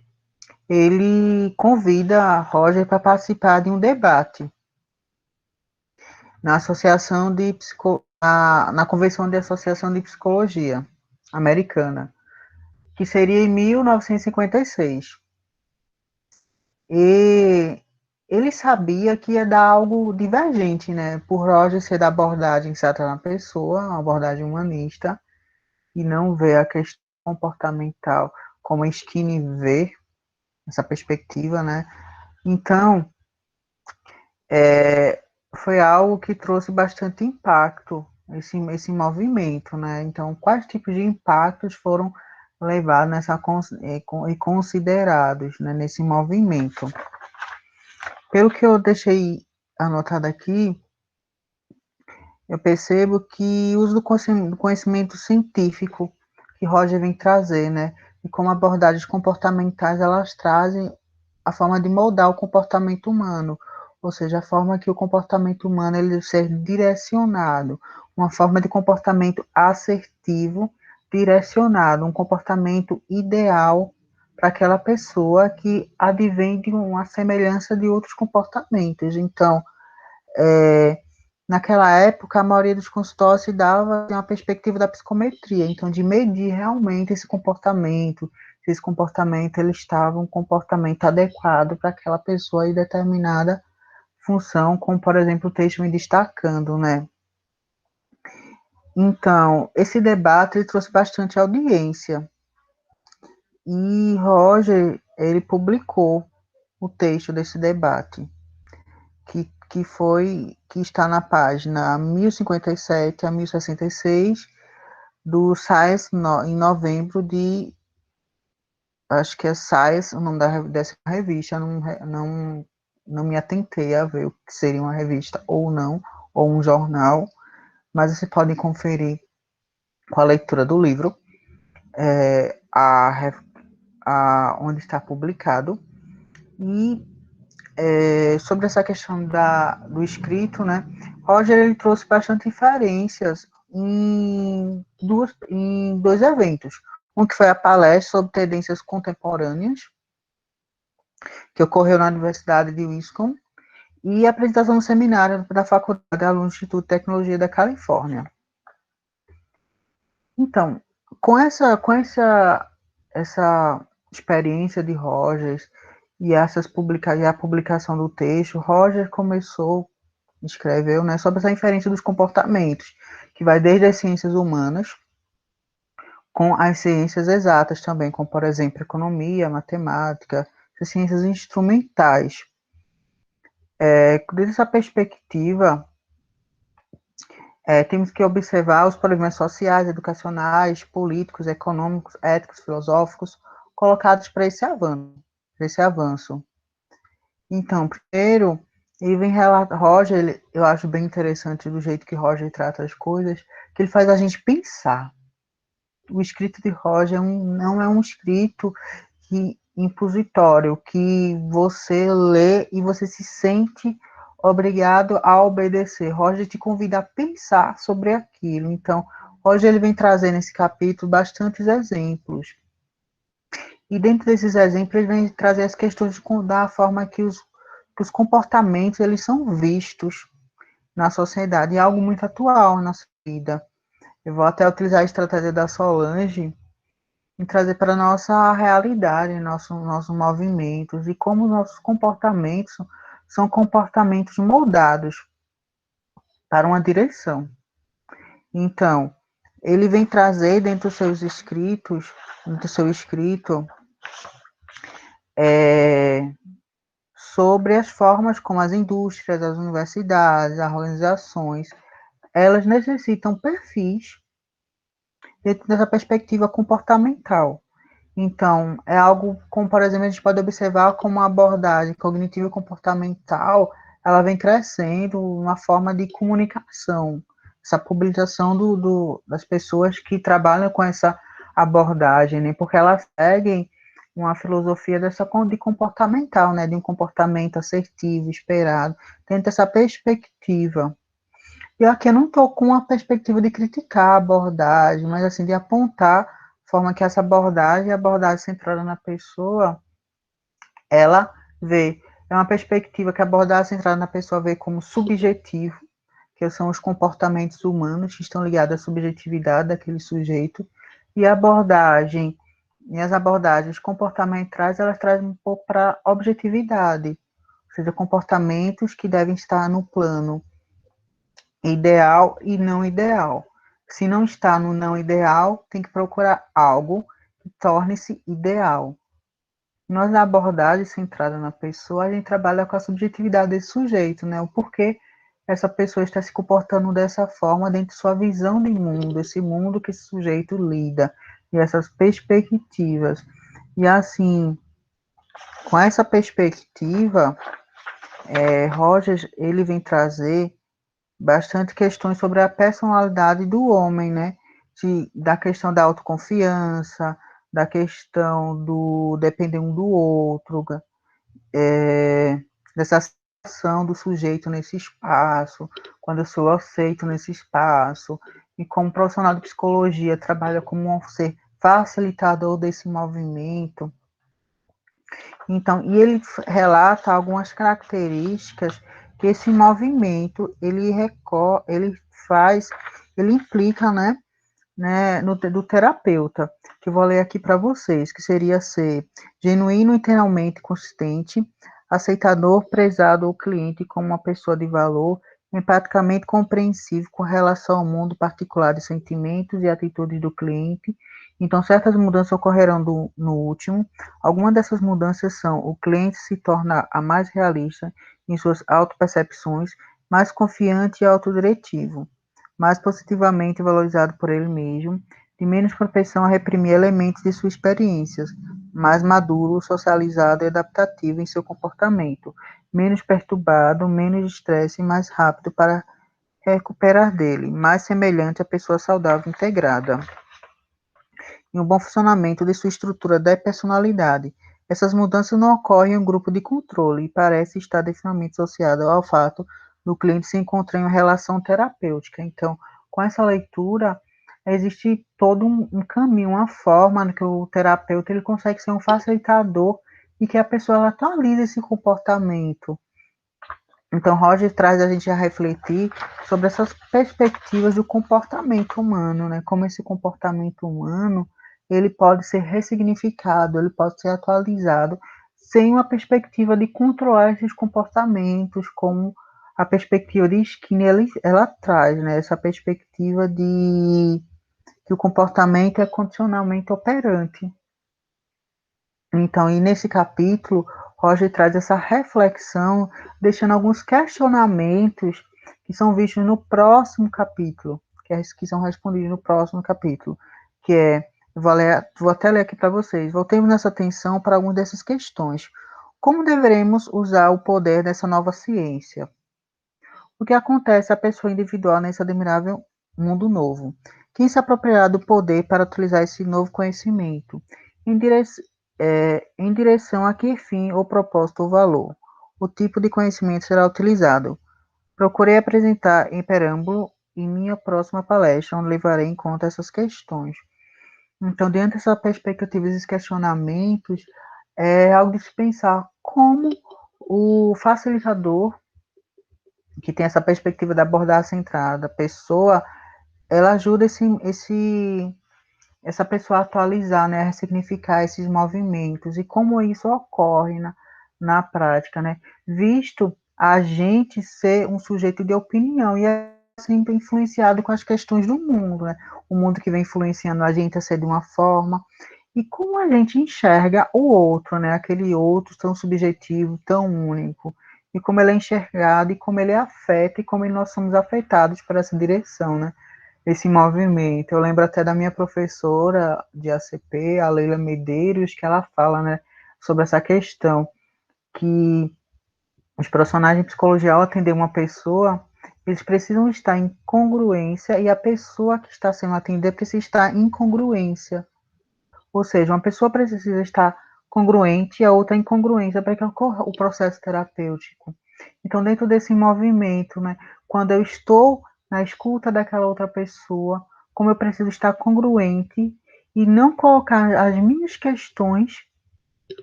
ele convida Roger para participar de um debate na Associação de na Convenção de Associação de Psicologia Americana, que seria em 1956. E ele sabia que ia dar algo divergente, né? Por Roger ser da abordagem centrada na pessoa, uma abordagem humanista, e não ver a questão comportamental como Skinner vê, essa perspectiva, né? Então, foi algo que trouxe bastante impacto, esse movimento, né? Então, quais tipos de impactos foram levados e considerados, né, nesse movimento? Pelo que eu deixei anotado aqui, eu percebo que o uso do conhecimento científico que Roger vem trazer, né? E como abordagens comportamentais, elas trazem a forma de moldar o comportamento humano, ou seja, a forma que o comportamento humano ele ser direcionado, uma forma de comportamento assertivo, direcionado, um comportamento ideal para aquela pessoa que advém de uma semelhança de outros comportamentos. Então, naquela época, a maioria dos consultórios se dava uma perspectiva da psicometria, então de medir realmente esse comportamento, se esse comportamento ele estava um comportamento adequado para aquela pessoa em determinada função, como por exemplo o texto me destacando, né? Então, esse debate ele trouxe bastante audiência e Roger ele publicou o texto desse debate, que está na página 1057 a 1066 do Science em novembro de, acho que é Science, o nome dessa revista, não me atentei a ver o que seria uma revista ou não, ou um jornal, mas você pode conferir com a leitura do livro, onde está publicado, e sobre essa questão do escrito, né, Roger ele trouxe bastante referências em dois eventos. Um que foi a palestra sobre tendências contemporâneas, que ocorreu na Universidade de Wisconsin, e a apresentação do seminário da Faculdade de Alunos do Instituto de Tecnologia da Califórnia. Então, com essa experiência de Rogers e a publicação do texto, Roger escreveu, né, sobre essa inferência dos comportamentos, que vai desde as ciências humanas, com as ciências exatas também, como, por exemplo, economia, matemática, as ciências instrumentais. Desde essa perspectiva, temos que observar os problemas sociais, educacionais, políticos, econômicos, éticos, filosóficos, colocados para esse avanço. Então, primeiro, ele vem relatar, Roger, eu acho bem interessante do jeito que Roger trata as coisas, que ele faz a gente pensar. O escrito de Roger não é um escrito impositório, que você lê e você se sente obrigado a obedecer. Roger te convida a pensar sobre aquilo. Então, Roger ele vem trazer nesse capítulo bastantes exemplos. E dentro desses exemplos, ele vem trazer as questões da forma que os comportamentos eles são vistos na sociedade. E é algo muito atual na nossa vida. Eu vou até utilizar a estratégia da Solange e trazer para a nossa realidade, nossos movimentos, e como nossos comportamentos são comportamentos moldados para uma direção. Então, ele vem trazer dentro dos seus escritos, do seu escrito, sobre as formas como as indústrias, as universidades, as organizações, elas necessitam perfis dentro dessa perspectiva comportamental. Então, é algo como, por exemplo, a gente pode observar como a abordagem cognitiva e comportamental, ela vem crescendo uma forma de comunicação, essa publicação das pessoas que trabalham com essa abordagem, né? Porque elas seguem uma filosofia de comportamental, né? De um comportamento assertivo, esperado, dentro dessa perspectiva. E aqui eu não estou com a perspectiva de criticar a abordagem, mas assim, de apontar a forma que essa abordagem, a abordagem centrada na pessoa, ela vê. É uma perspectiva que a abordagem centrada na pessoa vê como subjetivo, que são os comportamentos humanos que estão ligados à subjetividade daquele sujeito, e as abordagens comportamentais, elas trazem um pouco para a objetividade, ou seja, comportamentos que devem estar no plano ideal e não ideal. Se não está no não ideal, tem que procurar algo que torne-se ideal. Nós, na abordagem centrada na pessoa, a gente trabalha com a subjetividade desse sujeito, né? O porquê essa pessoa está se comportando dessa forma dentro de sua visão de mundo, esse mundo que esse sujeito lida, e essas perspectivas. E assim, com essa perspectiva, Rogers, ele vem trazer bastante questões sobre a personalidade do homem, né? Da questão da autoconfiança, da questão do depender um do outro, dessa ação do sujeito nesse espaço, quando eu sou aceito nesse espaço, e como profissional de psicologia trabalha como um ser facilitador desse movimento. Então, e ele relata algumas características que esse movimento ele implica, do terapeuta, que eu vou ler aqui para vocês, que seria ser genuíno, internamente consistente, aceitador, prezado ao cliente como uma pessoa de valor, empaticamente compreensivo com relação ao mundo particular de sentimentos e atitudes do cliente. Então, certas mudanças ocorrerão no último. Algumas dessas mudanças são: o cliente se torna a mais realista em suas autopercepções, mais confiante e autodiretivo, mais positivamente valorizado por ele mesmo, de menos propensão a reprimir elementos de suas experiências, mais maduro, socializado e adaptativo em seu comportamento, menos perturbado, menos estresse e mais rápido para recuperar dele, mais semelhante à pessoa saudável integrada. E um bom funcionamento de sua estrutura da personalidade. Essas mudanças não ocorrem em um grupo de controle e parece estar definitivamente associado ao fato do cliente se encontrar em uma relação terapêutica. Então, com essa leitura, existe todo um caminho, uma forma que o terapeuta ele consegue ser um facilitador e que a pessoa ela atualiza esse comportamento. Então, Roger traz a gente a refletir sobre essas perspectivas do comportamento humano, né? Como esse comportamento humano ele pode ser ressignificado, ele pode ser atualizado, sem uma perspectiva de controlar esses comportamentos, como a perspectiva de Skinner ela traz, né? Essa perspectiva de que o comportamento é condicionalmente operante. Então, e nesse capítulo, Roger traz essa reflexão, deixando alguns questionamentos que são vistos no próximo capítulo, que são respondidos no próximo capítulo, que é, vou até ler aqui para vocês, voltemos nessa atenção para algumas dessas questões. Como deveremos usar o poder dessa nova ciência? O que acontece à pessoa individual nesse admirável mundo novo? Quem se apropriará do poder para utilizar esse novo conhecimento? Em direção a que fim ou propósito ou valor? O tipo de conhecimento será utilizado. Procurei apresentar em preâmbulo em minha próxima palestra, onde levarei em conta essas questões. Então, diante dessa perspectiva e esses questionamentos, é algo de se pensar como o facilitador, que tem essa perspectiva da abordagem centrada, a pessoa, ela ajuda essa pessoa a atualizar, né, a ressignificar esses movimentos, e como isso ocorre na prática, né, visto a gente ser um sujeito de opinião e é sempre influenciado com as questões do mundo, né, o mundo que vem influenciando a gente a ser de uma forma, e como a gente enxerga o outro, né, aquele outro tão subjetivo, tão único, e como ele é enxergado, e como ele afeta, e como nós somos afetados por essa direção, né, esse movimento. Eu lembro até da minha professora de ACP, a Leila Medeiros, que ela fala, né, sobre essa questão, que os profissionais de psicologia, ao atender uma pessoa, eles precisam estar em congruência e a pessoa que está sendo atendida precisa estar em congruência. Ou seja, uma pessoa precisa estar congruente e a outra incongruência para que ocorra o processo terapêutico. Então, dentro desse movimento, né, quando eu estou na escuta daquela outra pessoa, como eu preciso estar congruente e não colocar as minhas questões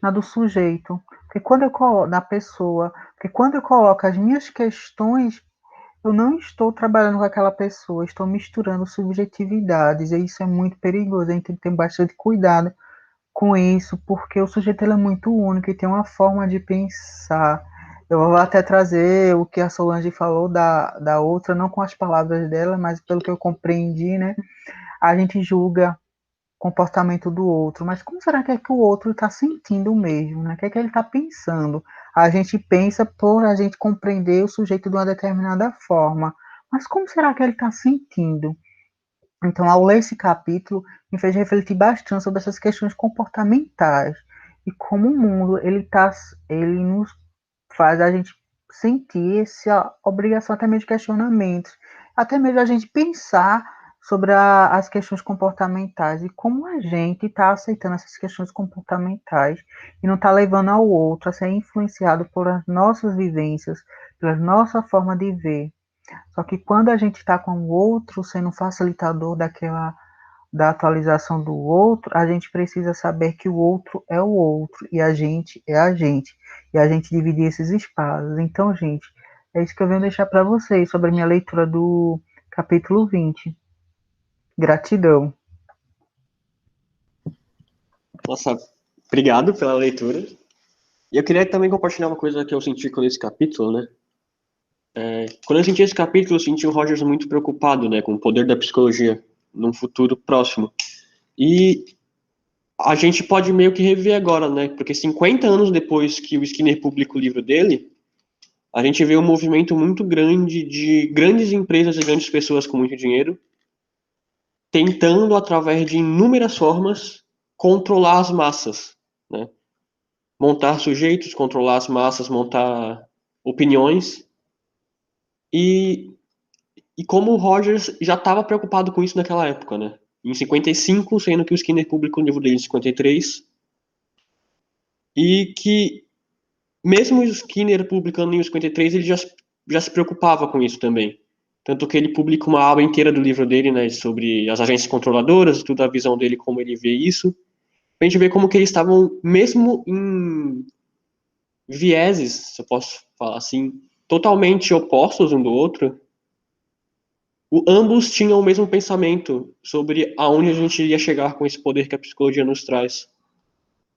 na do sujeito, porque quando eu coloco as minhas questões, eu não estou trabalhando com aquela pessoa, estou misturando subjetividades, e isso é muito perigoso, a gente tem que ter bastante cuidado com isso, porque o sujeito ele é muito único e tem uma forma de pensar. Eu vou até trazer o que a Solange falou da outra, não com as palavras dela, mas pelo que eu compreendi, né? A gente julga o comportamento do outro, mas como será que é que o outro está sentindo mesmo, né? O que é que ele está pensando? A gente pensa por a gente compreender o sujeito de uma determinada forma, mas como será que ele está sentindo? Então, ao ler esse capítulo, me fez refletir bastante sobre essas questões comportamentais e como o mundo ele nos faz a gente sentir essa obrigação até mesmo de questionamentos, até mesmo a gente pensar sobre as questões comportamentais e como a gente está aceitando essas questões comportamentais e não está levando ao outro a ser influenciado por as nossas vivências, pela nossa forma de ver. Só que quando a gente está com o outro sendo um facilitador da atualização do outro, a gente precisa saber que o outro é o outro e a gente é a gente. E a gente dividir esses espaços. Então, gente, é isso que eu venho deixar para vocês sobre a minha leitura do capítulo 20. Gratidão. Nossa, obrigado pela leitura. E eu queria também compartilhar uma coisa que eu senti com esse capítulo, né? Quando eu senti esse capítulo, eu senti o Rogers muito preocupado, né, com o poder da psicologia num futuro próximo. E a gente pode meio que rever agora, né? Porque 50 anos depois que o Skinner publica o livro dele, a gente vê um movimento muito grande de grandes empresas e grandes pessoas com muito dinheiro tentando, através de inúmeras formas, controlar as massas, né? Montar sujeitos, controlar as massas, montar opiniões. E, e como o Rogers já estava preocupado com isso naquela época, né? Em 55, sendo que o Skinner publicou o livro dele em 53, e que mesmo o Skinner publicando em 53, ele já se preocupava com isso também. Tanto que ele publica uma aba inteira do livro dele, né, sobre as agências controladoras, tudo a visão dele, como ele vê isso. A gente vê como que eles estavam, mesmo em vieses, se eu posso falar assim, totalmente opostos um do outro, ambos tinham o mesmo pensamento sobre aonde a gente iria chegar com esse poder que a psicologia nos traz.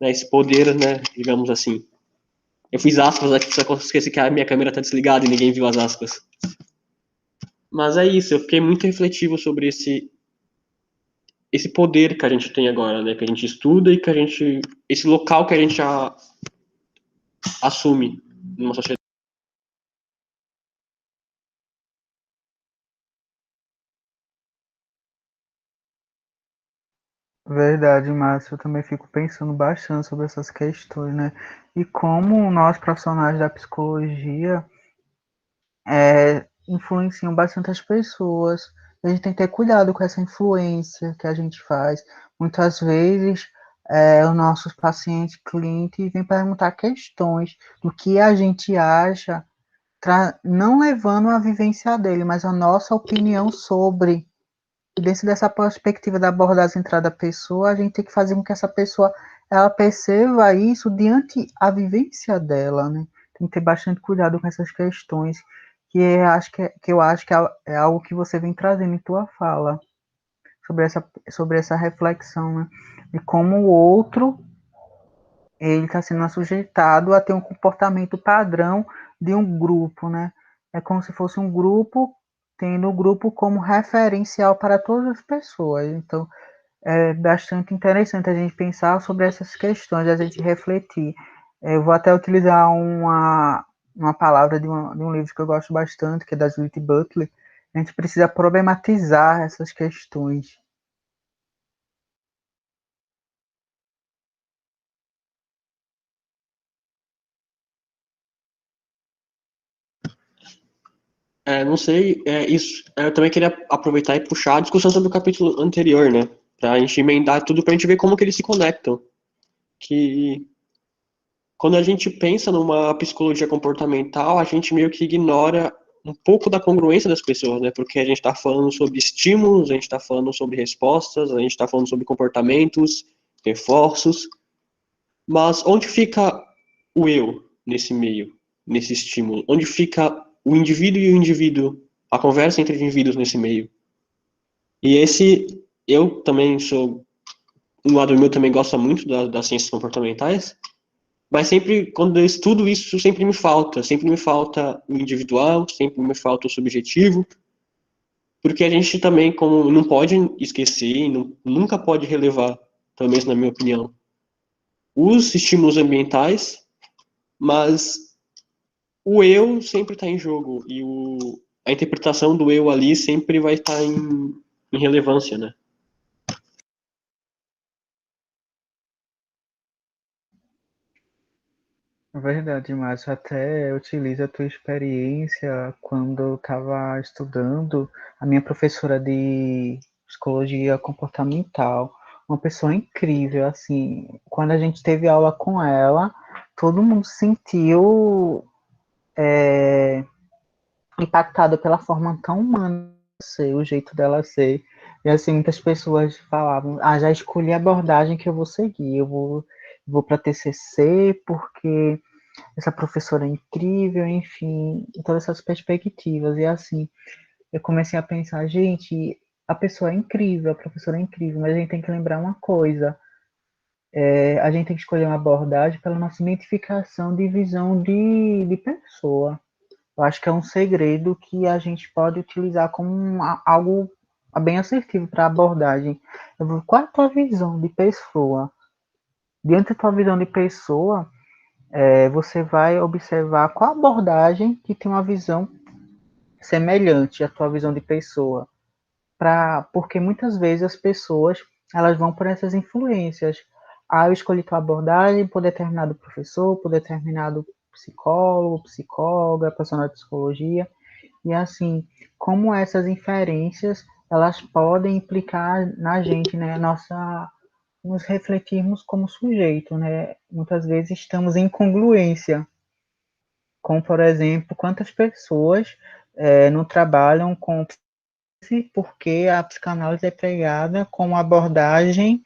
Né, esse poder, né, digamos assim. Eu fiz aspas aqui, só que eu esqueci que a minha câmera tá desligada e ninguém viu as aspas. Mas é isso, eu fiquei muito refletivo sobre esse poder que a gente tem agora, né? Que a gente estuda e que a gente. Esse local que a gente assume numa sociedade. Verdade, Márcio. Eu também fico pensando bastante sobre essas questões, né? E como nós, profissionais da psicologia, influenciam bastante as pessoas. A gente tem que ter cuidado com essa influência que a gente faz. Muitas vezes, os nossos pacientes, clientes, vêm perguntar questões do que a gente acha, não levando a vivência dele, mas a nossa opinião sobre. E dentro dessa perspectiva da abordagem centrada da pessoa, a gente tem que fazer com que essa pessoa ela perceba isso diante a vivência dela, né? Tem que ter bastante cuidado com essas questões, que eu acho que é algo que você vem trazendo em tua fala, sobre essa reflexão, né? De como o outro ele está sendo assujeitado a ter um comportamento padrão de um grupo, né? É como se fosse um grupo tendo o grupo como referencial para todas as pessoas. Então, é bastante interessante a gente pensar sobre essas questões, a gente refletir. Eu vou até utilizar uma palavra de um livro que eu gosto bastante, que é da Judith Butler. A gente precisa problematizar essas questões. Não sei, isso. Eu também queria aproveitar e puxar a discussão sobre o capítulo anterior, né? Pra gente emendar tudo, pra gente ver como que eles se conectam. Que quando a gente pensa numa psicologia comportamental, a gente meio que ignora um pouco da congruência das pessoas, né? Porque a gente está falando sobre estímulos, a gente está falando sobre respostas, a gente está falando sobre comportamentos, reforços. Mas onde fica o eu nesse meio, nesse estímulo? Onde fica o indivíduo e o indivíduo a conversa entre indivíduos nesse meio. E eu também sou, um lado meu também gosta muito das ciências comportamentais, mas sempre, quando eu estudo isso, sempre me falta o individual, sempre me falta o subjetivo, porque a gente também, como não pode esquecer, nunca pode relevar, pelo menos na minha opinião, os estímulos ambientais, mas o eu sempre está em jogo e a interpretação do eu ali sempre vai estar em relevância, né? Verdade, Márcio. Até utiliza a tua experiência quando eu estava estudando. A minha professora de psicologia comportamental, uma pessoa incrível, assim. Quando a gente teve aula com ela, todo mundo se sentiu impactado pela forma tão humana de ser, o jeito dela ser. E assim, muitas pessoas falavam, já escolhi a abordagem que eu vou seguir, eu vou para TCC porque essa professora é incrível, enfim, todas essas perspectivas. E assim, eu comecei a pensar, gente, a pessoa é incrível, a professora é incrível, mas a gente tem que lembrar uma coisa, a gente tem que escolher uma abordagem pela nossa identificação de visão de pessoa. Eu acho que é um segredo que a gente pode utilizar como algo bem assertivo para a abordagem. Qual é a tua visão de pessoa? Diante da tua visão de pessoa, você vai observar qual abordagem que tem uma visão semelhante à tua visão de pessoa. Porque muitas vezes as pessoas elas vão por essas influências. Eu escolhi tua abordagem por determinado professor, por determinado psicólogo, psicóloga, profissional de psicologia. E assim, como essas inferências, elas podem implicar na gente, né? Nos refletirmos como sujeito, né? Muitas vezes estamos em incongruência, como, por exemplo, quantas pessoas não trabalham com porque a psicanálise é pregada como abordagem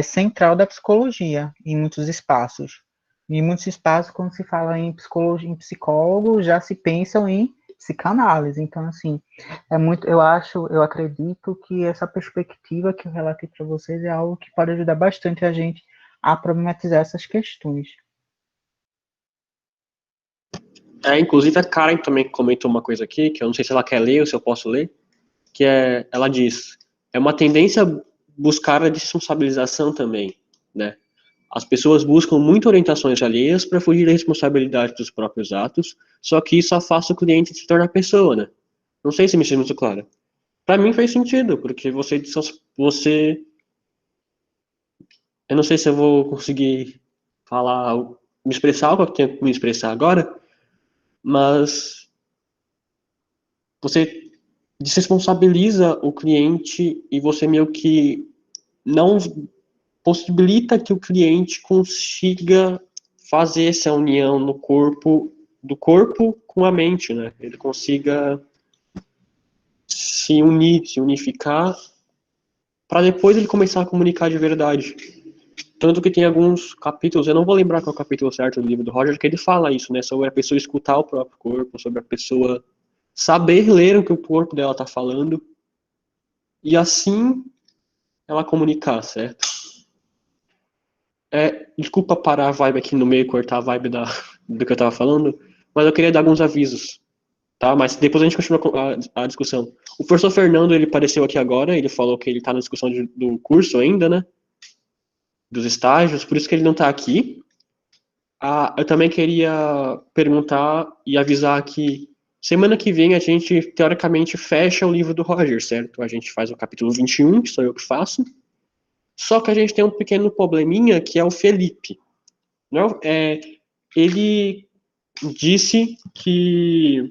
central da psicologia em muitos espaços. Em muitos espaços, quando se fala em psicologia, em psicólogo, já se pensam em psicanálise. Então, assim, eu acredito que essa perspectiva que eu relatei para vocês é algo que pode ajudar bastante a gente a problematizar essas questões. Inclusive a Karen também comentou uma coisa aqui, que eu não sei se ela quer ler ou se eu posso ler, ela diz, é uma tendência buscar a responsabilização também, né? As pessoas buscam muito orientações alheias para fugir da responsabilidade dos próprios atos, só que isso afasta o cliente de se tornar pessoa, né? Não sei se me fiz muito claro. Para mim faz sentido, porque você, eu não sei se eu vou conseguir falar, me expressar o que eu tenho que me expressar agora, mas você desresponsabiliza o cliente e você meio que não possibilita que o cliente consiga fazer essa união no corpo, do corpo com a mente, né? Ele consiga se unir, se unificar, para depois ele começar a comunicar de verdade. Tanto que tem alguns capítulos, eu não vou lembrar qual é o capítulo certo do livro do Roger, que ele fala isso, né? Sobre a pessoa escutar o próprio corpo, sobre a pessoa saber ler o que o corpo dela está falando, e assim ela comunicar, certo? Desculpa parar a vibe aqui no meio e cortar a vibe do que eu tava falando, mas eu queria dar alguns avisos, tá? Mas depois a gente continua com a discussão. O professor Fernando, ele apareceu aqui agora, ele falou que ele tá na discussão do curso ainda, né? Dos estágios, por isso que ele não tá aqui. Eu também queria perguntar e avisar que semana que vem a gente, teoricamente, fecha o livro do Roger, certo? A gente faz o capítulo 21, que sou eu que faço. Só que a gente tem um pequeno probleminha, que é o Felipe. Não, ele disse que,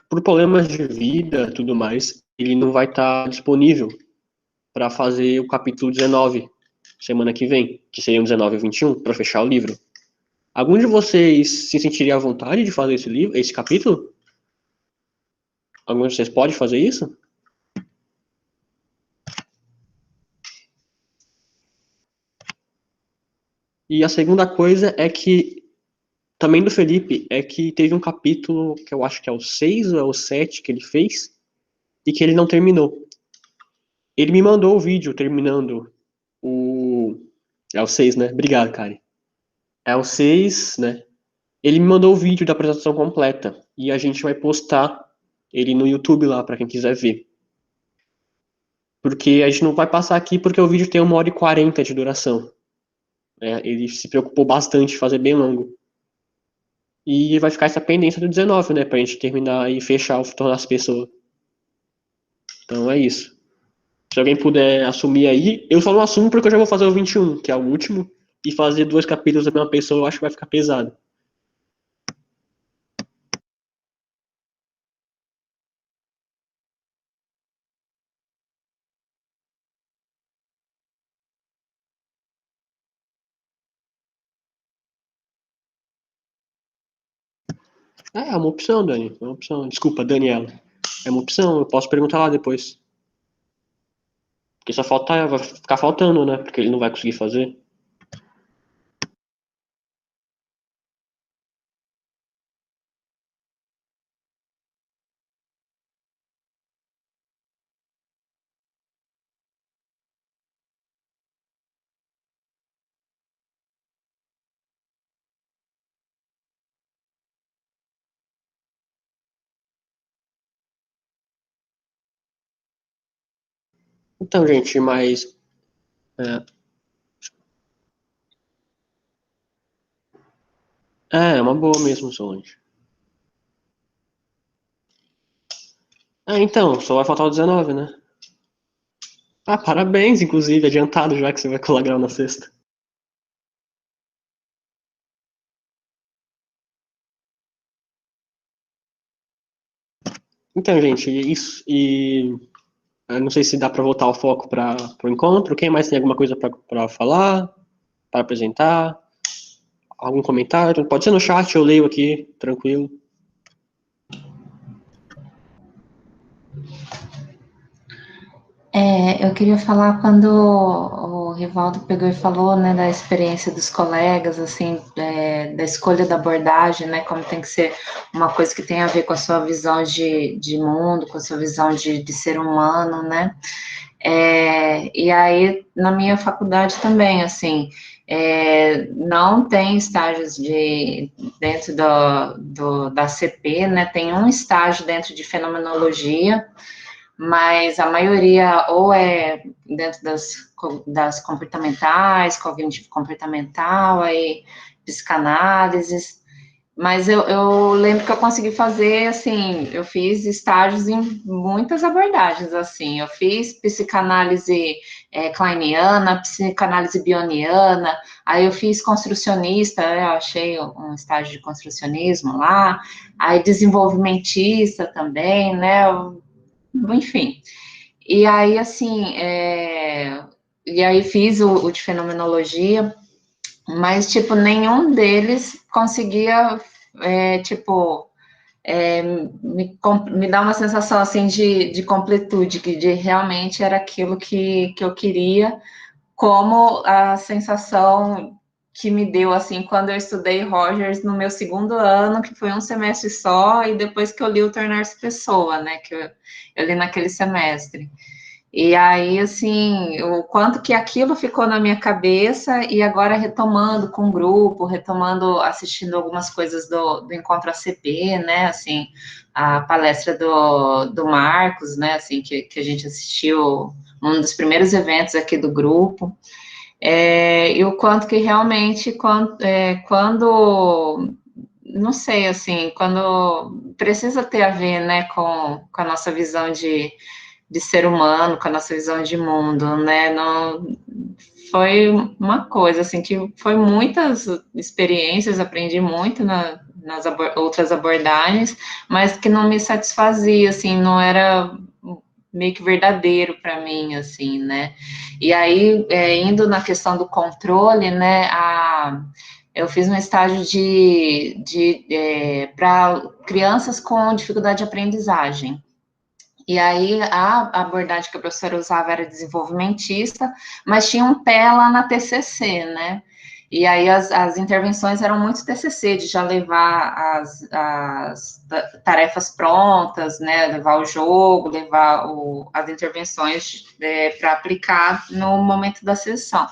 por problemas de vida tudo mais, ele não vai estar disponível para fazer o capítulo 19 semana que vem, que seriam 19 e 21, para fechar o livro. Algum de vocês se sentiria à vontade de fazer esse capítulo? Algum de vocês pode fazer isso? E a segunda coisa é que também do Felipe é que teve um capítulo que eu acho que é o 6 ou é o 7 que ele fez e que ele não terminou. Ele me mandou o vídeo terminando o. É o 6, né? Obrigado, Kari. É o 6, né? Ele me mandou o vídeo da apresentação completa e a gente vai postar ele no YouTube lá para quem quiser ver. Porque a gente não vai passar aqui porque o vídeo tem 1h40 de duração. Né? Ele se preocupou bastante em fazer bem longo. E vai ficar essa pendência do 19, né? Pra gente terminar e fechar o tornar as pessoas. Então é isso. Se alguém puder assumir aí, eu só não assumo porque eu já vou fazer o 21, que é o último, e fazer 2 capítulos da mesma pessoa eu acho que vai ficar pesado. É uma opção, Dani. É uma opção. Desculpa, Daniela. É uma opção, eu posso perguntar lá depois. Porque só falta, vai ficar faltando, né? Porque ele não vai conseguir fazer. Então, gente, mas. É, é uma boa mesmo, Solange. Então, só vai faltar o 19, né? Ah, parabéns, inclusive, adiantado já que você vai colar grau na sexta. Então, gente, isso. E eu não sei se dá para voltar o foco para o encontro. Quem mais tem alguma coisa para falar, para apresentar? Algum comentário? Pode ser no chat, eu leio aqui, tranquilo. Eu queria falar quando o Rivaldo pegou e falou, né, da experiência dos colegas, assim, da escolha da abordagem, né, como tem que ser uma coisa que tem a ver com a sua visão de mundo, com a sua visão de ser humano, né, e aí, na minha faculdade também, assim, não tem estágios dentro da CP, né, tem um estágio dentro de fenomenologia, mas a maioria ou é dentro das comportamentais, cognitivo comportamental, aí psicanálises, mas eu lembro que eu consegui fazer, assim, eu fiz estágios em muitas abordagens, assim, eu fiz psicanálise kleiniana, psicanálise bioniana, aí eu fiz construcionista, eu achei um estágio de construcionismo lá, aí desenvolvimentista também, né, enfim. E aí, assim, e aí fiz o de fenomenologia, mas, tipo, nenhum deles conseguia, tipo, me dar uma sensação, assim, de completude, que de realmente era aquilo que eu queria, como a sensação que me deu, assim, quando eu estudei Rogers no meu segundo ano, que foi um semestre só, e depois que eu li o Tornar-se Pessoa, né, que eu li naquele semestre. E aí, assim, o quanto que aquilo ficou na minha cabeça, e agora retomando com o grupo, retomando, assistindo algumas coisas do Encontro ACP, né, assim, a palestra do Marcos, né, assim, que a gente assistiu, um dos primeiros eventos aqui do grupo, e o quanto que realmente, quando não sei, assim, quando precisa ter a ver, né, com a nossa visão de ser humano, com a nossa visão de mundo, né, não, foi uma coisa, assim, que foi muitas experiências, aprendi muito nas outras abordagens, mas que não me satisfazia, assim, não era meio que verdadeiro para mim, assim, né, e aí, indo na questão do controle, né, eu fiz um estágio para crianças com dificuldade de aprendizagem. E aí, a abordagem que a professora usava era desenvolvimentista, mas tinha um pé lá na TCC, né? E aí as intervenções eram muito TCC, de já levar as tarefas prontas, né, levar o jogo, levar as intervenções para aplicar no momento da sessão.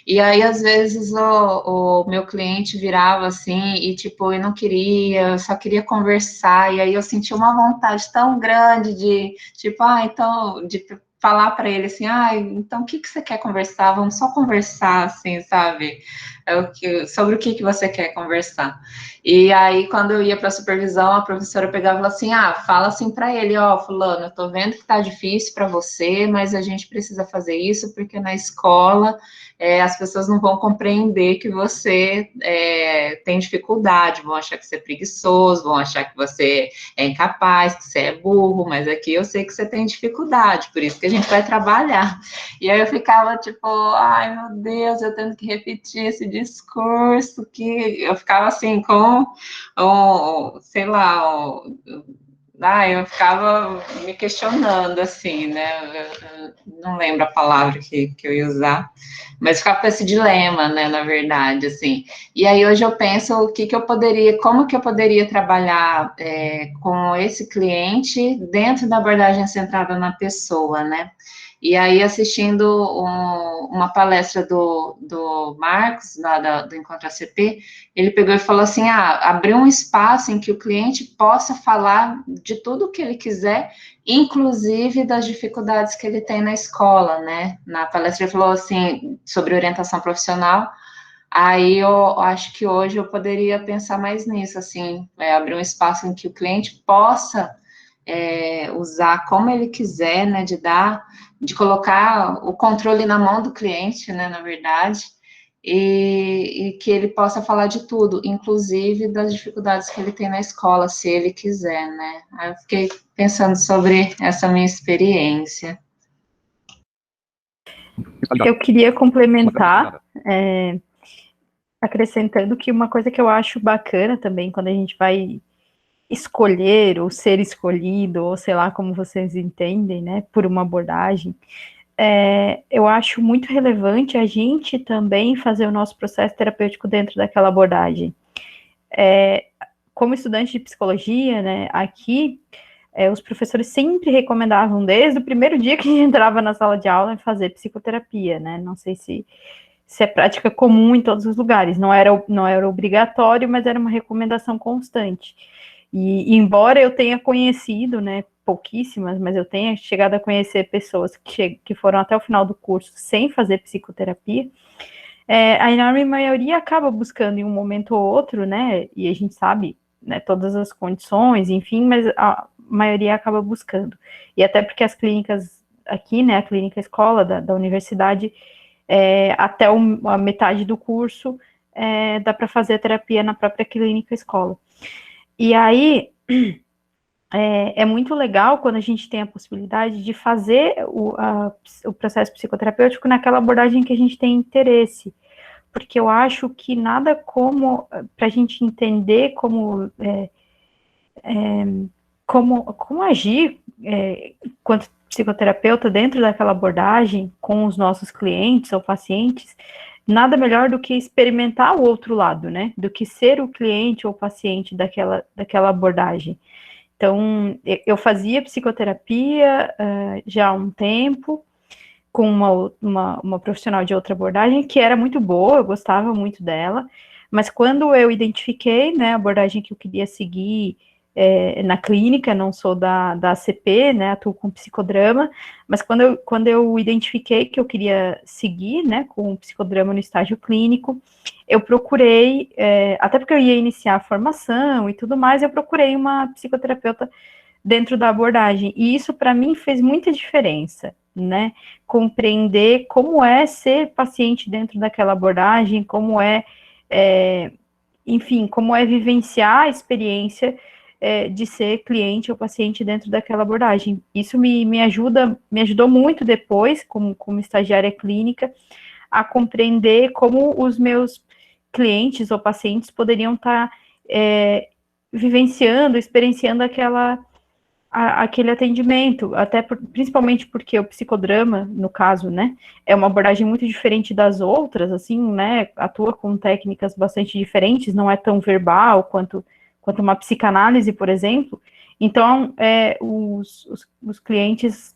E aí, às vezes, o meu cliente virava assim, e tipo, eu não queria, só queria conversar, e aí eu sentia uma vontade tão grande de, tipo, então, de falar para ele assim, então o que você quer conversar? Vamos só conversar, assim, sabe? Sobre o que você quer conversar. E aí, quando eu ia para a supervisão, a professora pegava e falava assim, fala assim para ele, fulano, eu tô vendo que tá difícil para você, mas a gente precisa fazer isso, porque na escola as pessoas não vão compreender que você tem dificuldade, vão achar que você é preguiçoso, vão achar que você é incapaz, que você é burro, mas aqui eu sei que você tem dificuldade, por isso que a gente vai trabalhar. E aí eu ficava tipo, ai meu Deus, eu tendo que repetir esse discurso, que eu ficava assim com, sei lá, eu ficava me questionando, assim, né? Eu não lembro a palavra que eu ia usar, mas ficava com esse dilema, né? Na verdade, assim. E aí hoje eu penso como que eu poderia trabalhar com esse cliente dentro da abordagem centrada na pessoa, né? E aí, assistindo uma palestra do Marcos, lá do Encontro ACP, ele pegou e falou assim, abrir um espaço em que o cliente possa falar de tudo o que ele quiser, inclusive das dificuldades que ele tem na escola, né? Na palestra ele falou assim, sobre orientação profissional, aí eu acho que hoje eu poderia pensar mais nisso, assim, abrir um espaço em que o cliente possa usar como ele quiser, né, de colocar o controle na mão do cliente, né, na verdade, e que ele possa falar de tudo, inclusive das dificuldades que ele tem na escola, se ele quiser, né. Aí eu fiquei pensando sobre essa minha experiência. Eu queria complementar, acrescentando que uma coisa que eu acho bacana também, quando a gente vai escolher ou ser escolhido, ou sei lá como vocês entendem, né, por uma abordagem, eu acho muito relevante a gente também fazer o nosso processo terapêutico dentro daquela abordagem. Como estudante de psicologia, né, aqui, os professores sempre recomendavam, desde o primeiro dia que a gente entrava na sala de aula, fazer psicoterapia, né, não sei se é prática comum em todos os lugares, não era obrigatório, mas era uma recomendação constante. E embora eu tenha conhecido, né, pouquíssimas, mas eu tenha chegado a conhecer pessoas que foram até o final do curso sem fazer psicoterapia, a enorme maioria acaba buscando em um momento ou outro, né, e a gente sabe, né, todas as condições, enfim, mas a maioria acaba buscando. E até porque as clínicas aqui, né, a clínica escola da universidade, até a metade do curso, dá para fazer a terapia na própria clínica escola. E aí, é muito legal quando a gente tem a possibilidade de fazer o processo psicoterapêutico naquela abordagem que a gente tem interesse, porque eu acho que nada como, para a gente entender como agir enquanto psicoterapeuta dentro daquela abordagem com os nossos clientes ou pacientes, nada melhor do que experimentar o outro lado, né? Do que ser o cliente ou paciente daquela abordagem. Então, eu fazia psicoterapia já há um tempo, com uma profissional de outra abordagem, que era muito boa, eu gostava muito dela, mas quando eu identifiquei, né, a abordagem que eu queria seguir na clínica, não sou da ACP, né, atuo com psicodrama, mas quando eu identifiquei que eu queria seguir, né, com o psicodrama no estágio clínico, eu procurei, até porque eu ia iniciar a formação e tudo mais, eu procurei uma psicoterapeuta dentro da abordagem, e isso para mim fez muita diferença, né, compreender como é ser paciente dentro daquela abordagem, como enfim, como é vivenciar a experiência de ser cliente ou paciente dentro daquela abordagem. Isso me ajudou muito depois, como estagiária clínica, a compreender como os meus clientes ou pacientes poderiam estar vivenciando, experienciando aquele atendimento, principalmente porque o psicodrama, no caso, né, é uma abordagem muito diferente das outras, assim, né, atua com técnicas bastante diferentes, não é tão verbal quanto uma psicanálise, por exemplo. Então, os clientes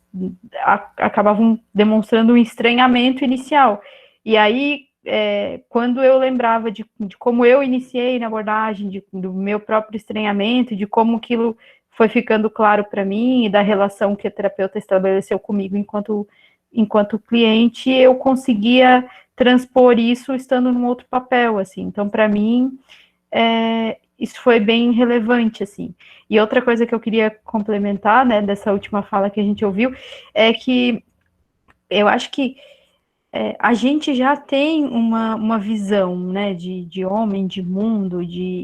acabavam demonstrando um estranhamento inicial. E aí, quando eu lembrava de como eu iniciei na abordagem, do meu próprio estranhamento, de como aquilo foi ficando claro para mim, e da relação que a terapeuta estabeleceu comigo enquanto cliente, eu conseguia transpor isso estando num outro papel, assim. Então, para mim, isso foi bem relevante, assim. E outra coisa que eu queria complementar, né, dessa última fala que a gente ouviu, é que eu acho que a gente já tem uma visão, né, de homem, de mundo,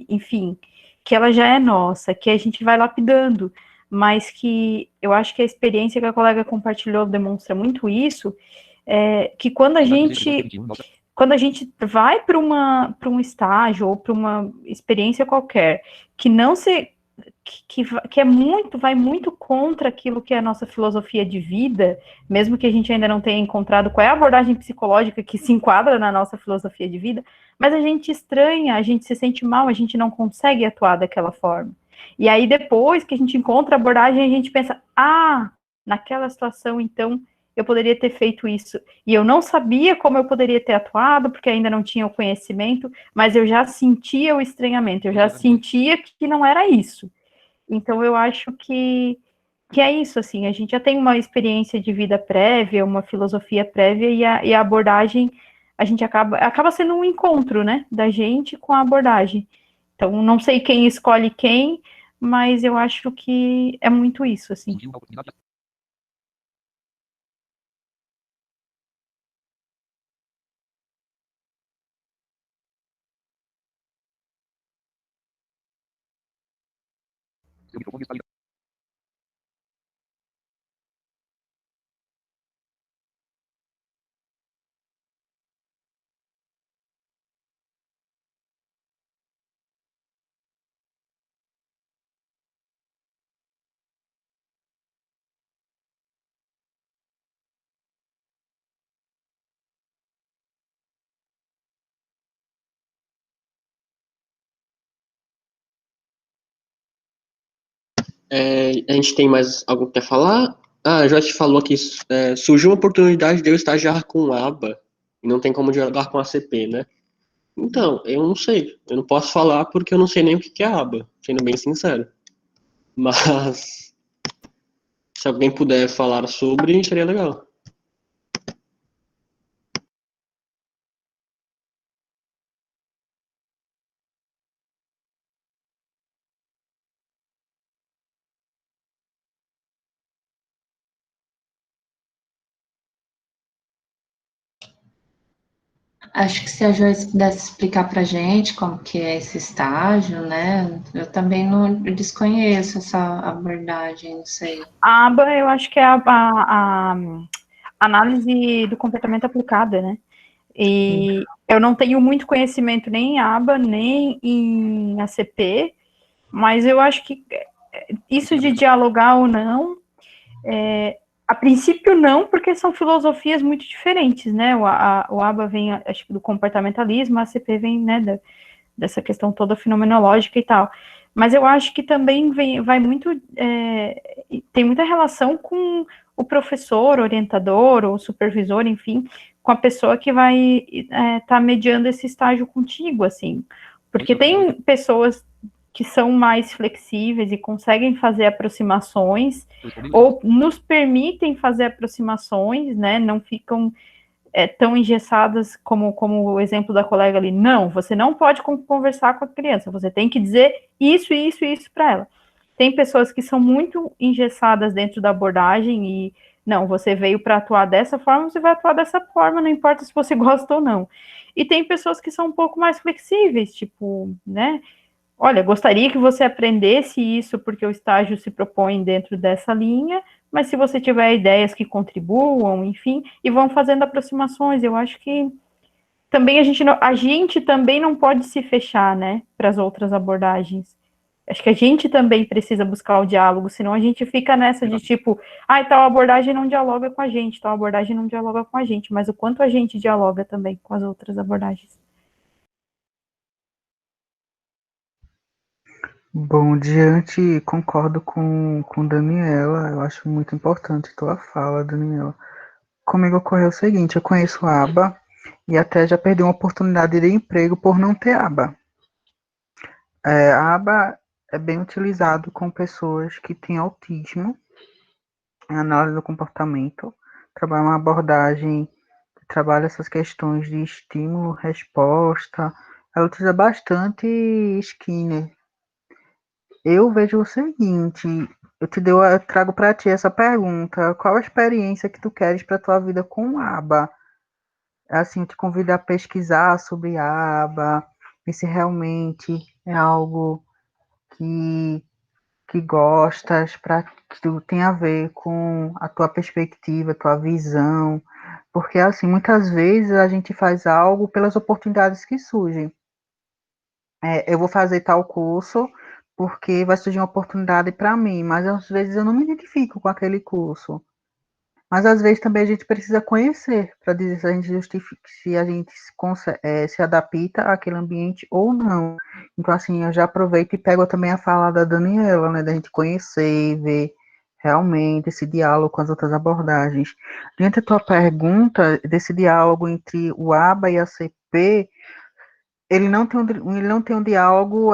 enfim, que ela já é nossa, que a gente vai lapidando, mas que eu acho que a experiência que a colega compartilhou demonstra muito isso, que quando a gente vai para um estágio ou para uma experiência qualquer que não se que vai muito contra aquilo que é a nossa filosofia de vida, mesmo que a gente ainda não tenha encontrado qual é a abordagem psicológica que se enquadra na nossa filosofia de vida, mas a gente estranha, a gente se sente mal, a gente não consegue atuar daquela forma. E aí depois que a gente encontra a abordagem, a gente pensa, naquela situação, então, eu poderia ter feito isso. E eu não sabia como eu poderia ter atuado, porque ainda não tinha o conhecimento, mas eu já sentia o estranhamento, eu já sentia que não era isso. Então, eu acho que é isso, assim, a gente já tem uma experiência de vida prévia, uma filosofia prévia, e a abordagem, a gente acaba sendo um encontro, né, da gente com a abordagem. Então, não sei quem escolhe quem, mas eu acho que é muito isso, assim. A gente tem mais algo que quer falar? A Joyce falou que surgiu uma oportunidade de eu estagiar com aba e não tem como jogar com ACP, né? Então, eu não sei. Eu não posso falar porque eu não sei nem o que é aba, sendo bem sincero. Mas se alguém puder falar sobre, seria legal. Acho que se a Joyce pudesse explicar para a gente como que é esse estágio, né? Eu também não desconheço essa abordagem, não sei. A aba, eu acho que é a análise do comportamento aplicada, né? E eu não tenho muito conhecimento nem em aba, nem em ACP, mas eu acho que isso de dialogar ou não, a princípio não, porque são filosofias muito diferentes, né? O aba vem, acho que do comportamentalismo, a ACP vem, né, dessa questão toda fenomenológica e tal. Mas eu acho que também vai muito, tem muita relação com o professor, orientador ou supervisor, enfim, com a pessoa que vai estar mediando esse estágio contigo, assim. Porque tem pessoas que são mais flexíveis e conseguem fazer aproximações, ou nos permitem fazer aproximações, né, não ficam tão engessadas como o exemplo da colega ali. Não, você não pode conversar com a criança, você tem que dizer isso, isso e isso para ela. Tem pessoas que são muito engessadas dentro da abordagem e, não, você veio para atuar dessa forma, você vai atuar dessa forma, não importa se você gosta ou não. E tem pessoas que são um pouco mais flexíveis, tipo, né, olha, gostaria que você aprendesse isso porque o estágio se propõe dentro dessa linha, mas se você tiver ideias que contribuam, enfim, e vão fazendo aproximações, eu acho que também a gente também não pode se fechar, né, para as outras abordagens. Acho que a gente também precisa buscar o diálogo, senão a gente fica nessa de tipo, tal abordagem não dialoga com a gente, tal abordagem não dialoga com a gente, mas o quanto a gente dialoga também com as outras abordagens. Bom, concordo com Daniela, eu acho muito importante tua fala, Daniela. Comigo ocorreu o seguinte, eu conheço a aba e até já perdi uma oportunidade de emprego por não ter aba. A aba é bem utilizado com pessoas que têm autismo, em análise do comportamento, trabalha uma abordagem que trabalha essas questões de estímulo, resposta, ela utiliza bastante Skinner. Eu vejo o seguinte, eu trago para ti essa pergunta, qual a experiência que tu queres para tua vida com aba? Assim, eu te convido a pesquisar sobre aba, ver se realmente é algo que, que gostas, para que tu tenha a ver com a tua perspectiva, a tua visão, porque assim, muitas vezes a gente faz algo pelas oportunidades que surgem. Eu vou fazer tal curso porque vai surgir uma oportunidade para mim, mas às vezes eu não me identifico com aquele curso. Mas às vezes também a gente precisa conhecer para dizer se a gente justifica, se a gente se adapta àquele ambiente ou não. Então, assim, eu já aproveito e pego também a fala da Daniela, né, da gente conhecer, ver realmente esse diálogo com as outras abordagens. Diante da tua pergunta, desse diálogo entre o ABA e a CP, ele não tem um diálogo